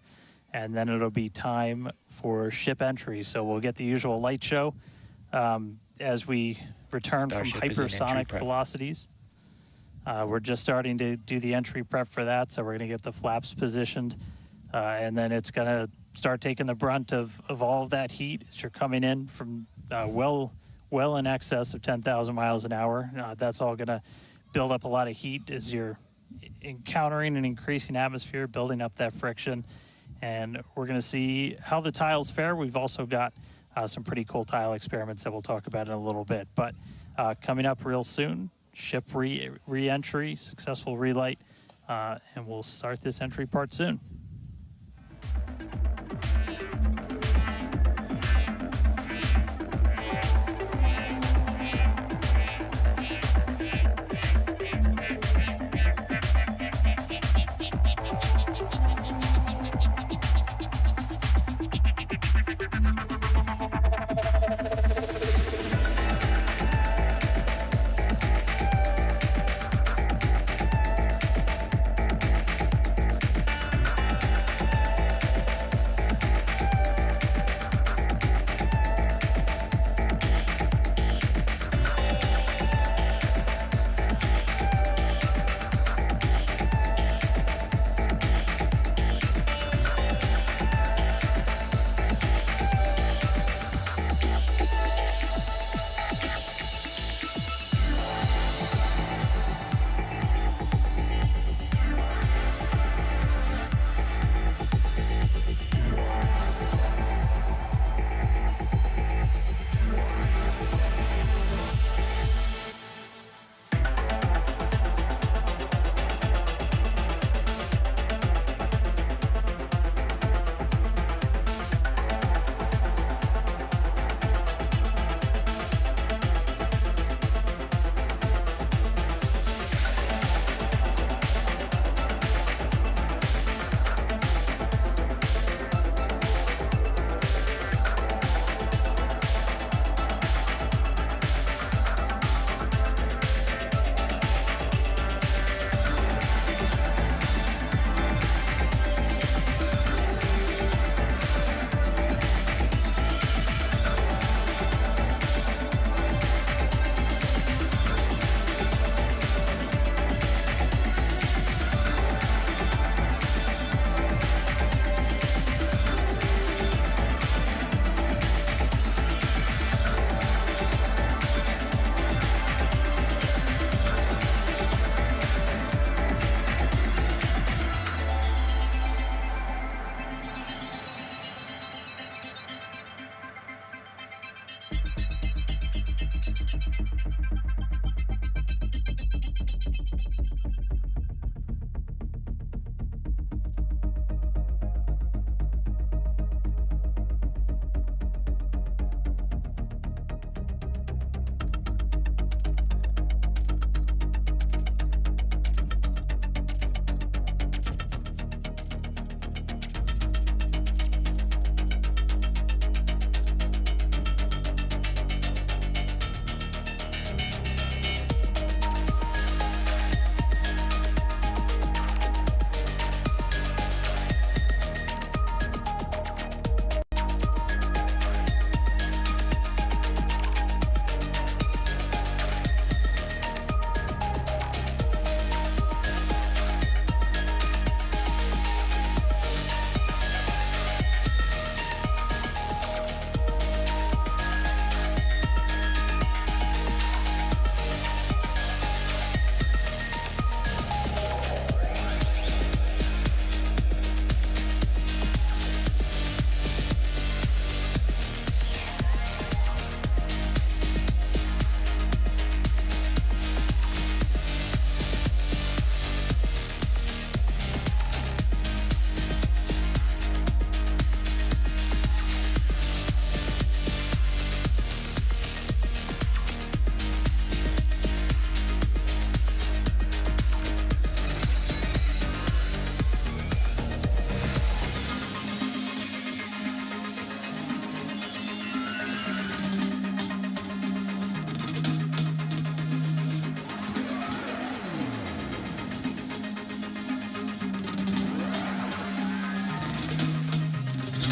and then it'll be time for ship entry. So we'll get the usual light show as we return from hypersonic velocities. We're just starting to do the entry prep for that, so we're going to get the flaps positioned, and then it's going to start taking the brunt of all of that heat as you're coming in from well in excess of 10,000 miles an hour. That's all going to build up a lot of heat as you're encountering an increasing atmosphere, building up that friction. And we're going to see how the tiles fare. We've also got some pretty cool tile experiments that we'll talk about in a little bit. But coming up real soon, ship re-entry, successful relight, and we'll start this entry part soon.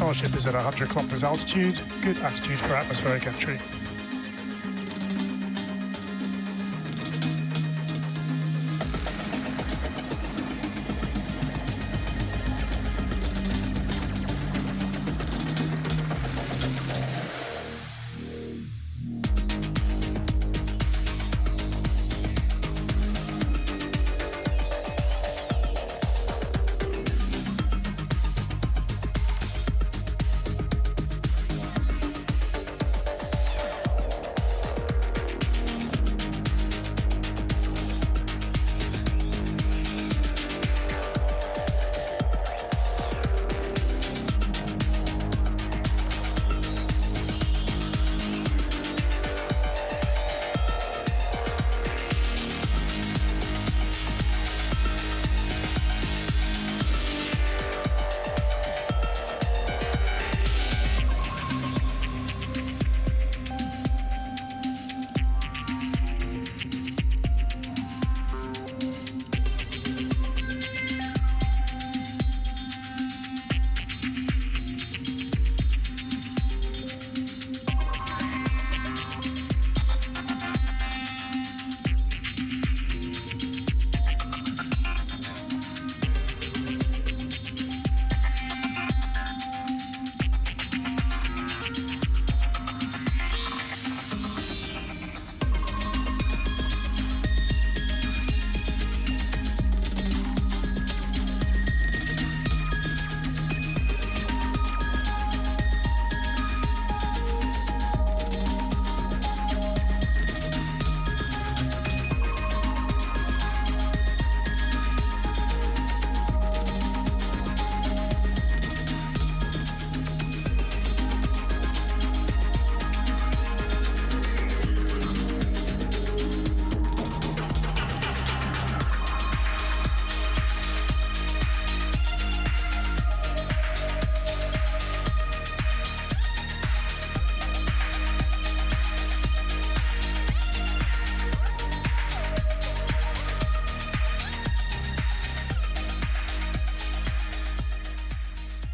Starship is at 100 kilometers altitude. Good attitude for atmospheric entry.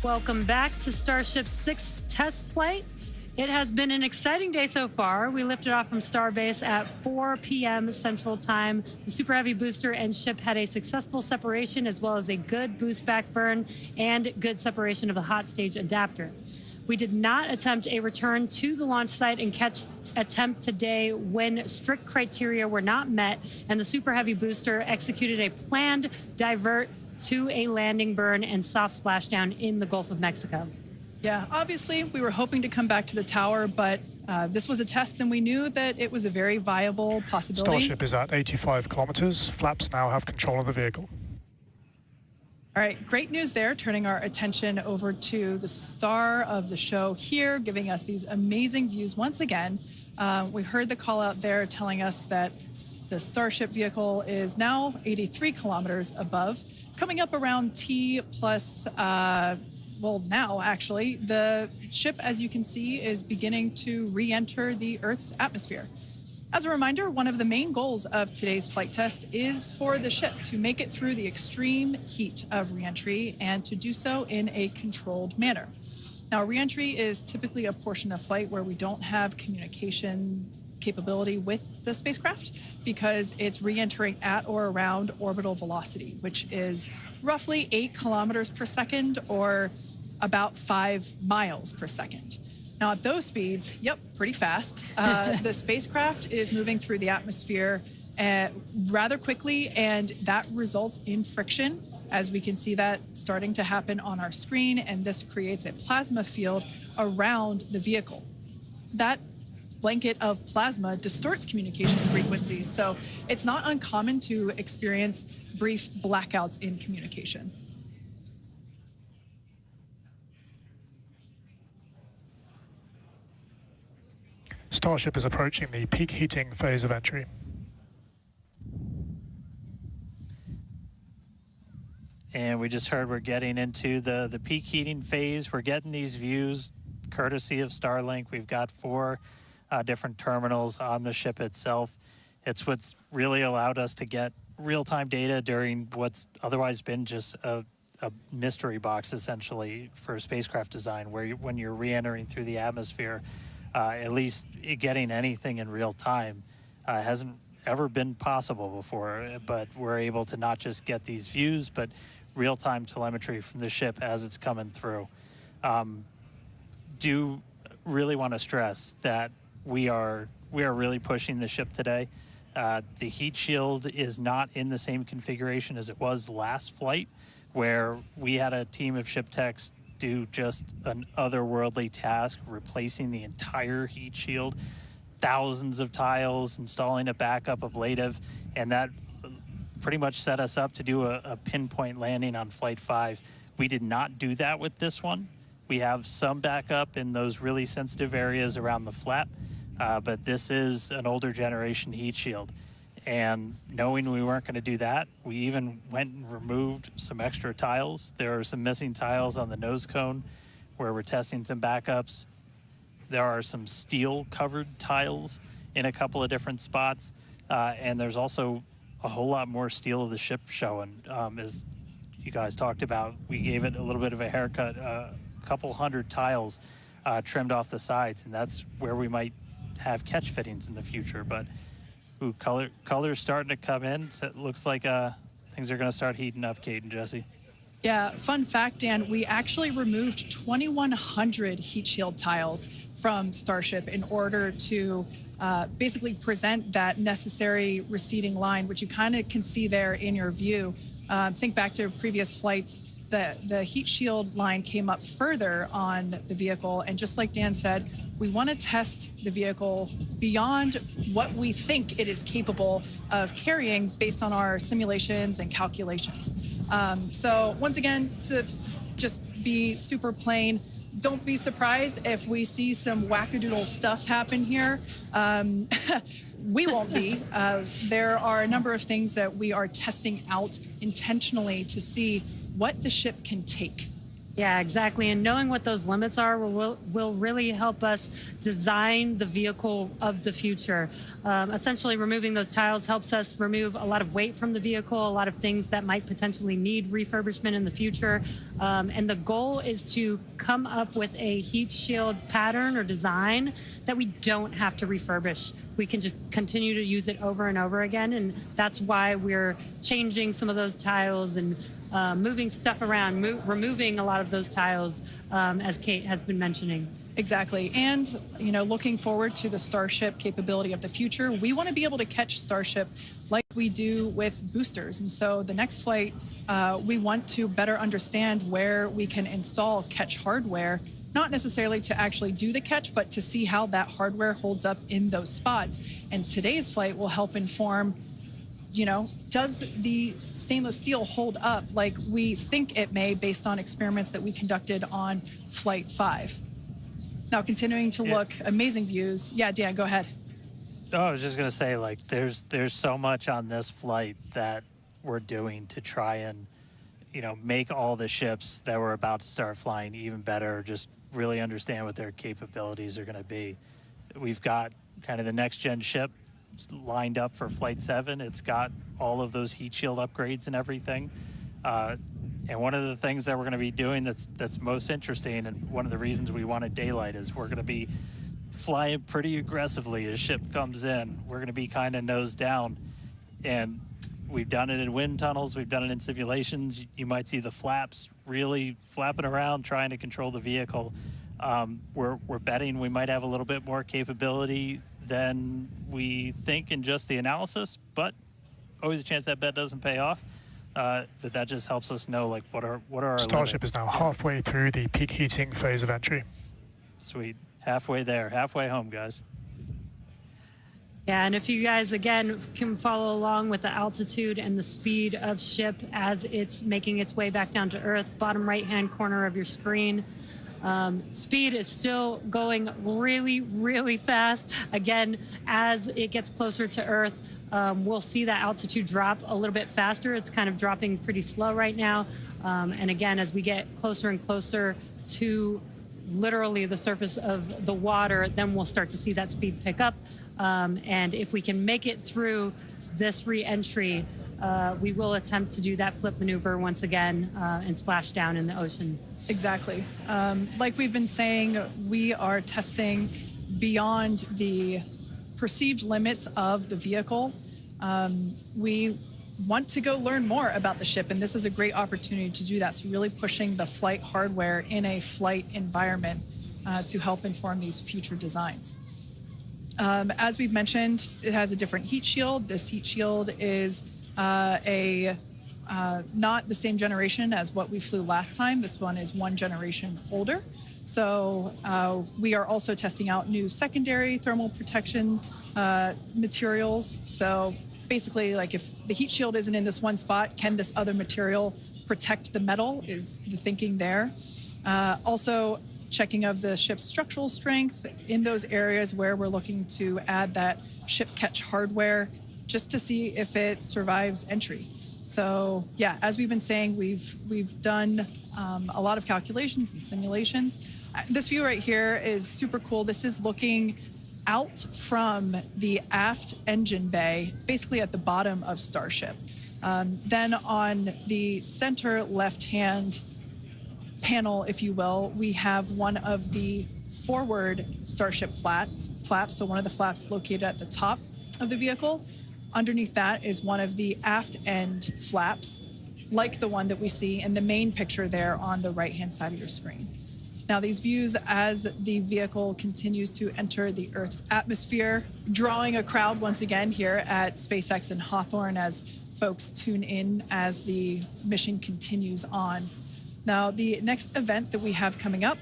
Welcome back to Starship's 6th test flight. It has been an exciting day so far. We lifted off from Starbase at 4 p.m. Central Time. The Super Heavy booster and ship had a successful separation as well as a good boost back burn and good separation of the hot stage adapter. We did not attempt a return to the launch site and catch attempt today when strict criteria were not met and the Super Heavy booster executed a planned divert to a landing burn and soft splashdown in the Gulf of Mexico. Yeah, obviously we were hoping to come back to the tower, but this was a test and we knew that it was a very viable possibility. Starship is at 85 kilometers. Flaps now have control of the vehicle. All right, great news there, turning our attention over to the star of the show here, giving us these amazing views once again. We heard the call out there telling us that the Starship vehicle is now 83 kilometers above, coming up around T plus, well, now actually, the ship, as you can see, is beginning to re-enter the Earth's atmosphere. As a reminder, one of the main goals of today's flight test is for the ship to make it through the extreme heat of re-entry and to do so in a controlled manner. Now, re-entry is typically a portion of flight where we don't have communication capability with the spacecraft because it's re-entering at or around orbital velocity, which is roughly 8 kilometers per second or about 5 miles per second. Now at those speeds, yep, pretty fast. The spacecraft is moving through the atmosphere rather quickly, and that results in friction, as we can see that starting to happen on our screen, and this creates a plasma field around the vehicle. That blanket of plasma distorts communication frequencies, so it's not uncommon to experience brief blackouts in communication. Starship is approaching the peak heating phase of entry. And we just heard we're getting into the peak heating phase. We're getting these views courtesy of Starlink. We've got 4 different terminals on the ship itself. It's what's really allowed us to get real-time data during what's otherwise been just a a mystery box essentially for spacecraft design, where when you're re-entering through the atmosphere, at least getting anything in real time hasn't ever been possible before. But we're able to not just get these views, but real-time telemetry from the ship as it's coming through. Do really want to stress that we are really pushing the ship today. The heat shield is not in the same configuration as it was last flight, where we had a team of ship techs do just an otherworldly task, replacing the entire heat shield, thousands of tiles, installing a backup ablative, and that pretty much set us up to do a pinpoint landing on Flight 5. We did not do that with this one. We have some backup in those really sensitive areas around the flap, but this is an older generation heat shield. And knowing we weren't going to do that, we even went and removed some extra tiles. There are some missing tiles on the nose cone where we're testing some backups. There are some steel covered tiles in a couple of different spots. And there's also a whole lot more steel of the ship showing. As you guys talked about, we gave it a little bit of a haircut, a couple hundred tiles trimmed off the sides, and that's where we might have catch fittings in the future. But ooh, color's starting to come in. So it looks like things are going to start heating up, Kate and Jesse. Yeah, fun fact, Dan, we actually removed 2,100 heat shield tiles from Starship in order to basically present that necessary receding line, which you kind of can see there in your view. Think back to previous flights, the heat shield line came up further on the vehicle, and just like Dan said, we want to test the vehicle beyond what we think it is capable of carrying based on our simulations and calculations. So once again, to just be super plain, don't be surprised if we see some wackadoodle stuff happen here. We won't be. There are a number of things that we are testing out intentionally to see what the ship can take. Yeah, exactly. And knowing what those limits are will really help us design the vehicle of the future. Essentially, removing those tiles helps us remove a lot of weight from the vehicle, a lot of things that might potentially need refurbishment in the future. And the goal is to come up with a heat shield pattern or design that we don't have to refurbish. We can just continue to use it over and over again. And that's why we're changing some of those tiles and moving stuff around, removing a lot of those tiles, as Kate has been mentioning. Exactly. And, you know, looking forward to the Starship capability of the future, we want to be able to catch Starship like we do with boosters. And so the next flight, we want to better understand where we can install catch hardware, not necessarily to actually do the catch, but to see how that hardware holds up in those spots. And today's flight will help inform, you know, does the stainless steel hold up like we think it may based on experiments that we conducted on Flight 5? Now, continuing to look, amazing views. Yeah, Dan, go ahead. Oh, I was just going to say, like, there's so much on this flight that we're doing to try and, you know, make all the ships that we're about to start flying even better, just really understand what their capabilities are going to be. We've got kind of the next-gen ship lined up for Flight 7. It's got all of those heat shield upgrades and everything. And one of the things that we're going to be doing that's most interesting, and one of the reasons we wanted daylight, is we're going to be flying pretty aggressively as ship comes in. We're going to be kind of nose down, and we've done it in wind tunnels, we've done it in simulations. You might see the flaps really flapping around trying to control the vehicle. We're betting we might have a little bit more capability than we think in just the analysis, but always a chance that bet doesn't pay off. But that just helps us know, like, what are our Starship limits. is now halfway through the peak heating phase of entry. Sweet. Halfway there. Halfway home, guys. Yeah, and if you guys, again, can follow along with the altitude and the speed of ship as it's making its way back down to Earth, bottom right-hand corner of your screen. Speed is still going really, really fast. Again, as it gets closer to Earth, we'll see that altitude drop a little bit faster. It's kind of dropping pretty slow right now. And again, as we get closer and closer to literally the surface of the water, then we'll start to see that speed pick up. And if we can make it through this re-entry, we will attempt to do that flip maneuver once again and splash down in the ocean. Exactly. Like we've been saying, we are testing beyond the perceived limits of the vehicle. We want to go learn more about the ship, and this is a great opportunity to do that. So really pushing the flight hardware in a flight environment to help inform these future designs. As we've mentioned, it has a different heat shield. This heat shield is not the same generation as what we flew last time. This one is one generation older. So we are also testing out new secondary thermal protection materials. So basically, like if the heat shield isn't in this one spot, can this other material protect the metal is the thinking there. Also checking of the ship's structural strength in those areas where we're looking to add that ship catch hardware just to see if it survives entry. So yeah, as we've been saying, we've done a lot of calculations and simulations. This view right here is super cool. This is looking out from the aft engine bay, basically at the bottom of Starship. Then on the center left-hand panel, if you will, we have one of the forward Starship flaps, so one of the flaps located at the top of the vehicle. Underneath that is one of the aft end flaps, like the one that we see in the main picture there on the right-hand side of your screen. Now, these views as the vehicle continues to enter the Earth's atmosphere, drawing a crowd once again here at SpaceX in Hawthorne as folks tune in as the mission continues on. Now, the next event that we have coming up,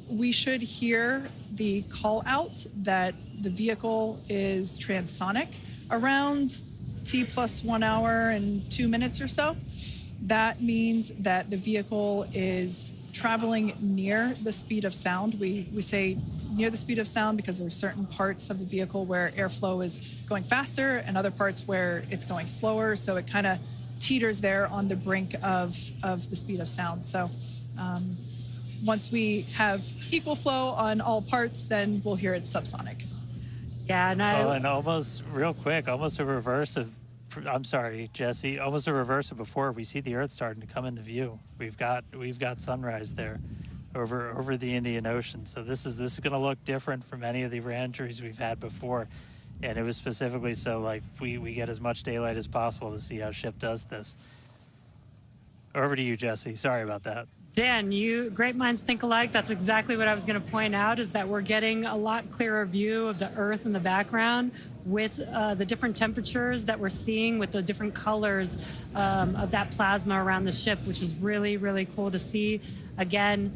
we should hear the call out that the vehicle is transonic around T+1 hour and 2 minutes or so. That means that the vehicle is traveling near the speed of sound. We say near the speed of sound because there are certain parts of the vehicle where airflow is going faster and other parts where it's going slower. So it kind of teeters there on the brink of the speed of sound. So once we have equal flow on all parts, then we'll hear it's subsonic. Yeah, and and almost real quick, almost a reverse of, I'm sorry, Jesse, almost a reverse of before. We see the Earth starting to come into view. We've got sunrise there over the Indian Ocean. So this is going to look different from any of the re-entries we've had before. And it was specifically so like we get as much daylight as possible to see how ship does this. Over to you, Jesse. Sorry about that. Dan, great minds think alike. That's exactly what I was going to point out, is that we're getting a lot clearer view of the Earth in the background with the different temperatures that we're seeing, with the different colors of that plasma around the ship, which is really, really cool to see. Again,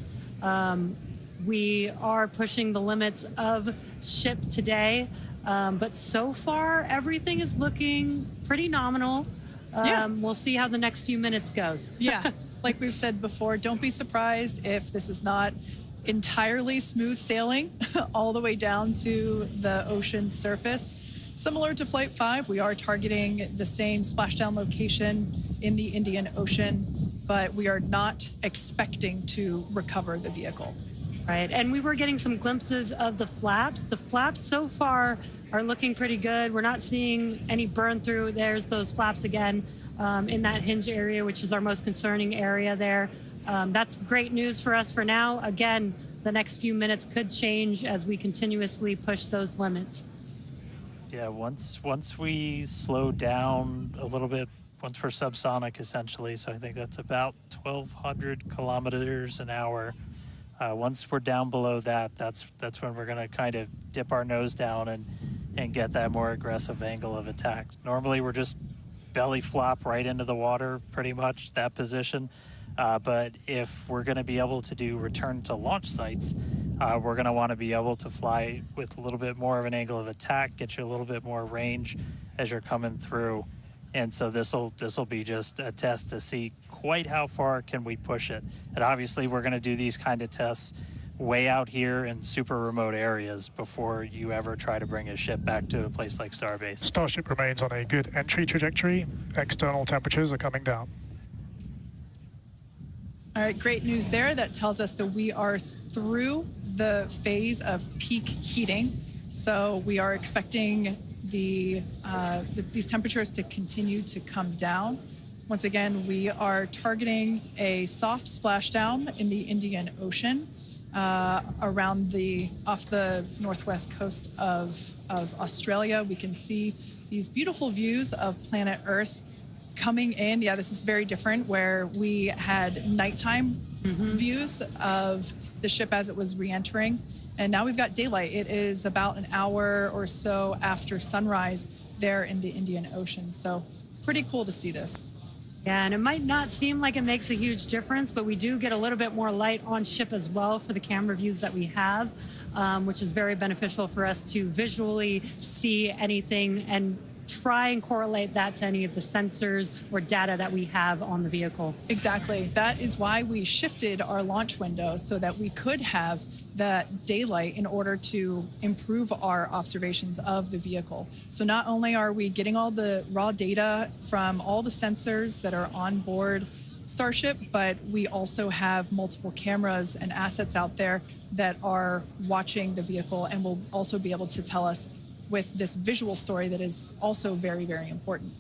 we are pushing the limits of ship today, but so far everything is looking pretty nominal. We'll see how the next few minutes goes. Yeah. Like we've said before, don't be surprised if this is not entirely smooth sailing all the way down to the ocean's surface. Similar to Flight 5, we are targeting the same splashdown location in the Indian Ocean, but we are not expecting to recover the vehicle. Right, and we were getting some glimpses of the flaps. The flaps so far are looking pretty good. We're not seeing any burn through. There's those flaps again in that hinge area, which is our most concerning area there. That's great news for us for now. Again, the next few minutes could change as we continuously push those limits. Yeah, once we slow down a little bit, once we're subsonic essentially, so I think that's about 1,200 kilometers an hour. Once we're down below that, that's when we're going to kind of dip our nose down and get that more aggressive angle of attack. Normally we're just belly flop right into the water, pretty much that position. But if we're going to be able to do return to launch sites, we're going to want to be able to fly with a little bit more of an angle of attack, get you a little bit more range as you're coming through. And so this'll be just a test to see quite how far can we push it. And obviously we're going to do these kind of tests way out here in super remote areas before you ever try to bring a ship back to a place like Starbase. Starship remains on a good entry trajectory. External temperatures are coming down. All right, great news there. That tells us that we are through the phase of peak heating. So we are expecting these temperatures to continue to come down. Once again, we are targeting a soft splashdown in the Indian Ocean off the northwest coast of Australia. We can see these beautiful views of planet Earth coming in. Yeah, this is very different, where we had nighttime views of the ship as it was re-entering, and now we've got daylight. It is about an hour or so after sunrise there in the Indian Ocean, so pretty cool to see this. Yeah, and it might not seem like it makes a huge difference, but we do get a little bit more light on ship as well for the camera views that we have, which is very beneficial for us to visually see anything and try and correlate that to any of the sensors or data that we have on the vehicle. Exactly. That is why we shifted our launch window so that we could have that daylight in order to improve our observations of the vehicle. So not only are we getting all the raw data from all the sensors that are on board Starship, but we also have multiple cameras and assets out there that are watching the vehicle and will also be able to tell us with this visual story that is also very, very important.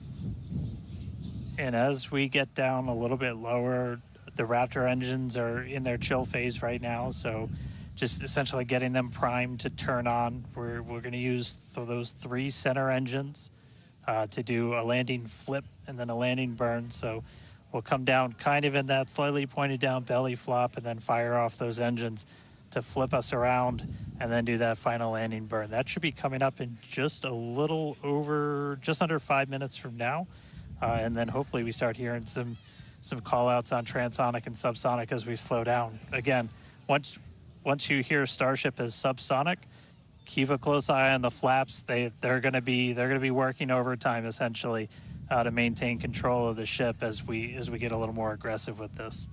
And as we get down a little bit lower, the Raptor engines are in their chill phase right now, so just essentially getting them primed to turn on. We're going to use those 3 center engines to do a landing flip and then a landing burn. So we'll come down kind of in that slightly pointed down belly flop and then fire off those engines to flip us around and then do that final landing burn. That should be coming up in just under 5 minutes from now. And then hopefully we start hearing some call outs on transonic and subsonic as we slow down. Again, once you hear Starship as subsonic, keep a close eye on the flaps. They're going to be working overtime essentially to maintain control of the ship as we get a little more aggressive with this.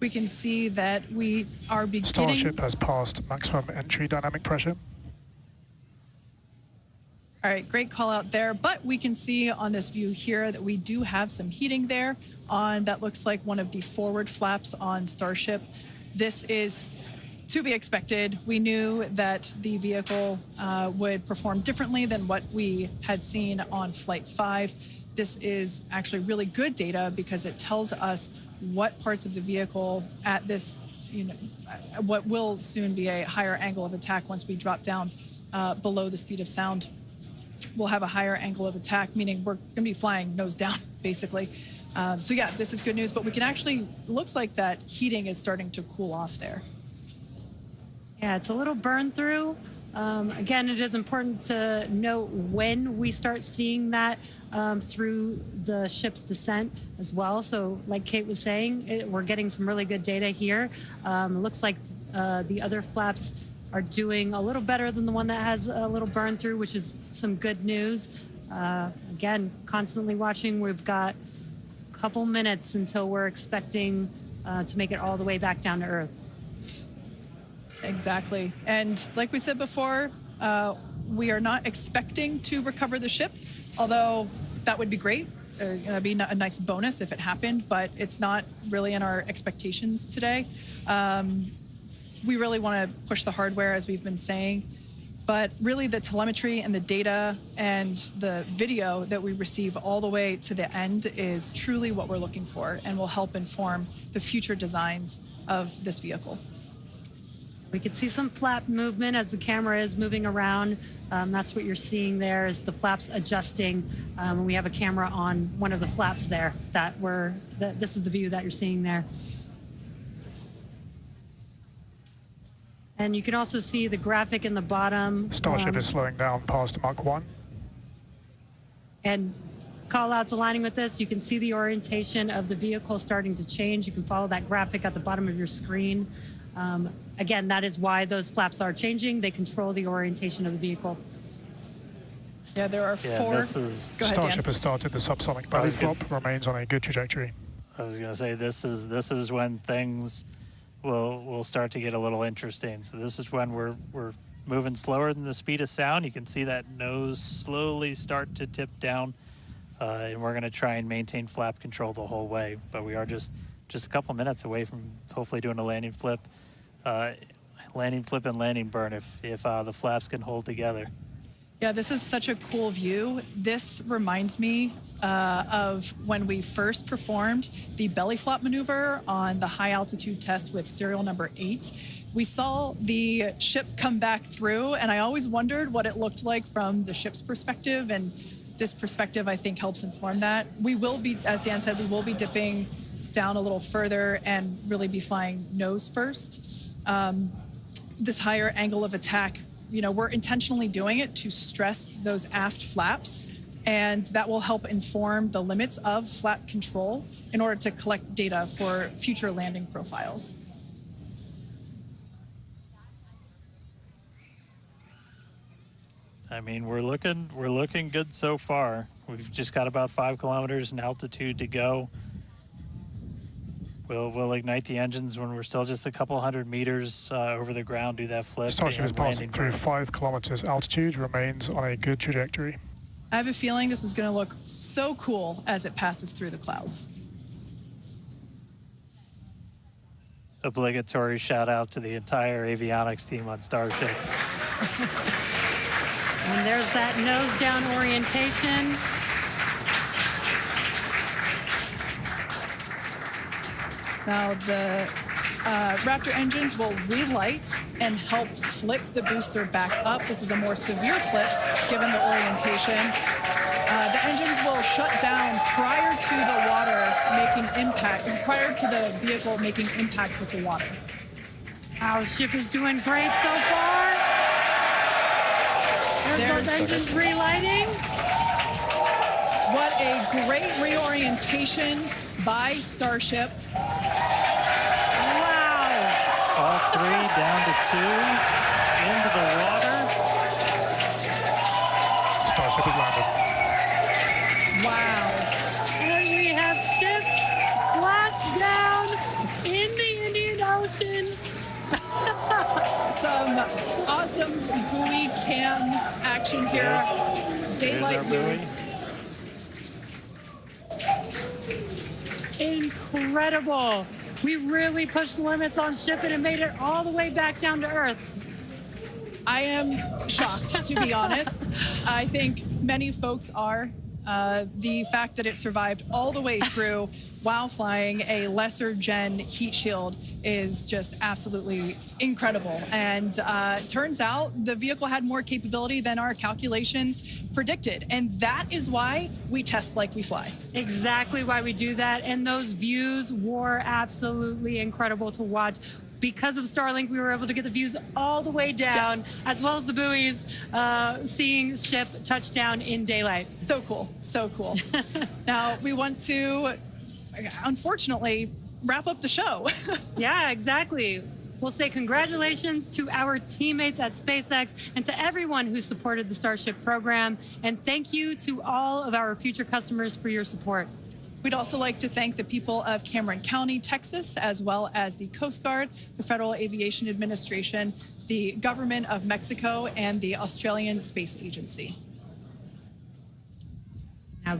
We can see that we are beginning... Starship has passed maximum entry dynamic pressure. All right, great call out there. But we can see on this view here that we do have some heating there on that looks like one of the forward flaps on Starship. This is to be expected. We knew that the vehicle would perform differently than what we had seen on Flight 5. This is actually really good data because it tells us what parts of the vehicle at this, what will soon be a higher angle of attack once we drop down below the speed of sound. We'll have a higher angle of attack, meaning we're going to be flying nose down, basically. So yeah, this is good news, but we can actually, looks like that heating is starting to cool off there. Yeah, it's a little burn through. Again, it is important to note when we start seeing that through the ship's descent as well. So like Kate was saying, we're getting some really good data here. It looks like the other flaps are doing a little better than the one that has a little burn through, which is some good news. Again, constantly watching. We've got a couple minutes until we're expecting to make it all the way back down to Earth. Exactly. And like we said before, we are not expecting to recover the ship, although that would be great. It'd be a nice bonus if it happened, but it's not really in our expectations today. We really want to push the hardware, as we've been saying, but really the telemetry and the data and the video that we receive all the way to the end is truly what we're looking for and will help inform the future designs of this vehicle. We can see some flap movement as the camera is moving around. That's what you're seeing there is the flaps adjusting. And we have a camera on one of the flaps there this is the view that you're seeing there. And you can also see the graphic in the bottom. Starship is slowing down past Mach 1. And call-outs aligning with this, you can see the orientation of the vehicle starting to change. You can follow that graphic at the bottom of your screen. Again, that is why those flaps are changing. They control the orientation of the vehicle. Yeah, there are 4. Go ahead, Dan. Starship has started the subsonic belly flop, remains on a good trajectory. I was going to say this is when things will start to get a little interesting. So this is when we're moving slower than the speed of sound. You can see that nose slowly start to tip down, and we're going to try and maintain flap control the whole way. But we are just a couple minutes away from hopefully doing a landing flip landing flip and landing burn if the flaps can hold together. Yeah, this is such a cool view. This reminds me of when we first performed the belly flop maneuver on the high altitude test with serial number 8. We saw the ship come back through, and I always wondered what it looked like from the ship's perspective, and this perspective, I think, helps inform that. We will be, as Dan said, we will be dipping down a little further and really be flying nose first. This higher angle of attack, you know, we're intentionally doing it to stress those aft flaps, and that will help inform the limits of flap control in order to collect data for future landing profiles. I mean, we're looking good so far. We've just got about 5 kilometers in altitude to go. We'll ignite the engines when we're still just a couple hundred meters over the ground, do that flip. Starship is and passing landing through burn. 5 kilometers altitude, remains on a good trajectory. I have a feeling this is going to look so cool as it passes through the clouds. Obligatory shout out to the entire avionics team on Starship. And there's that nose down orientation. Now the Raptor engines will relight and help flip the booster back up. This is a more severe flip given the orientation. The engines will shut down prior to the water making impact, prior to the vehicle making impact with the water. Our ship is doing great so far. There's those engines relighting. What a great reorientation by Starship. Wow. All 3 down to 2 into the water. Starship is landed. Wow. And we have ship splashed down in the Indian Ocean. Some awesome buoy cam action here. Daylight our buoy. views. Incredible. We really pushed the limits on ship and made it all the way back down to Earth. I am shocked, to be honest. I think many folks are. The fact that it survived all the way through while flying a lesser gen heat shield is just absolutely incredible. And turns out the vehicle had more capability than our calculations predicted. And that is why we test like we fly. Exactly why we do that. And those views were absolutely incredible to watch. Because of Starlink, we were able to get the views all the way down, as well as the buoys, seeing ship touchdown in daylight. So cool, so cool. Now we want to, unfortunately, wrap up the show. Yeah, exactly. We'll say congratulations to our teammates at SpaceX and to everyone who supported the Starship program. And thank you to all of our future customers for your support. We'd also like to thank the people of Cameron County, Texas, as well as the Coast Guard, the Federal Aviation Administration, the Government of Mexico, and the Australian Space Agency. Now,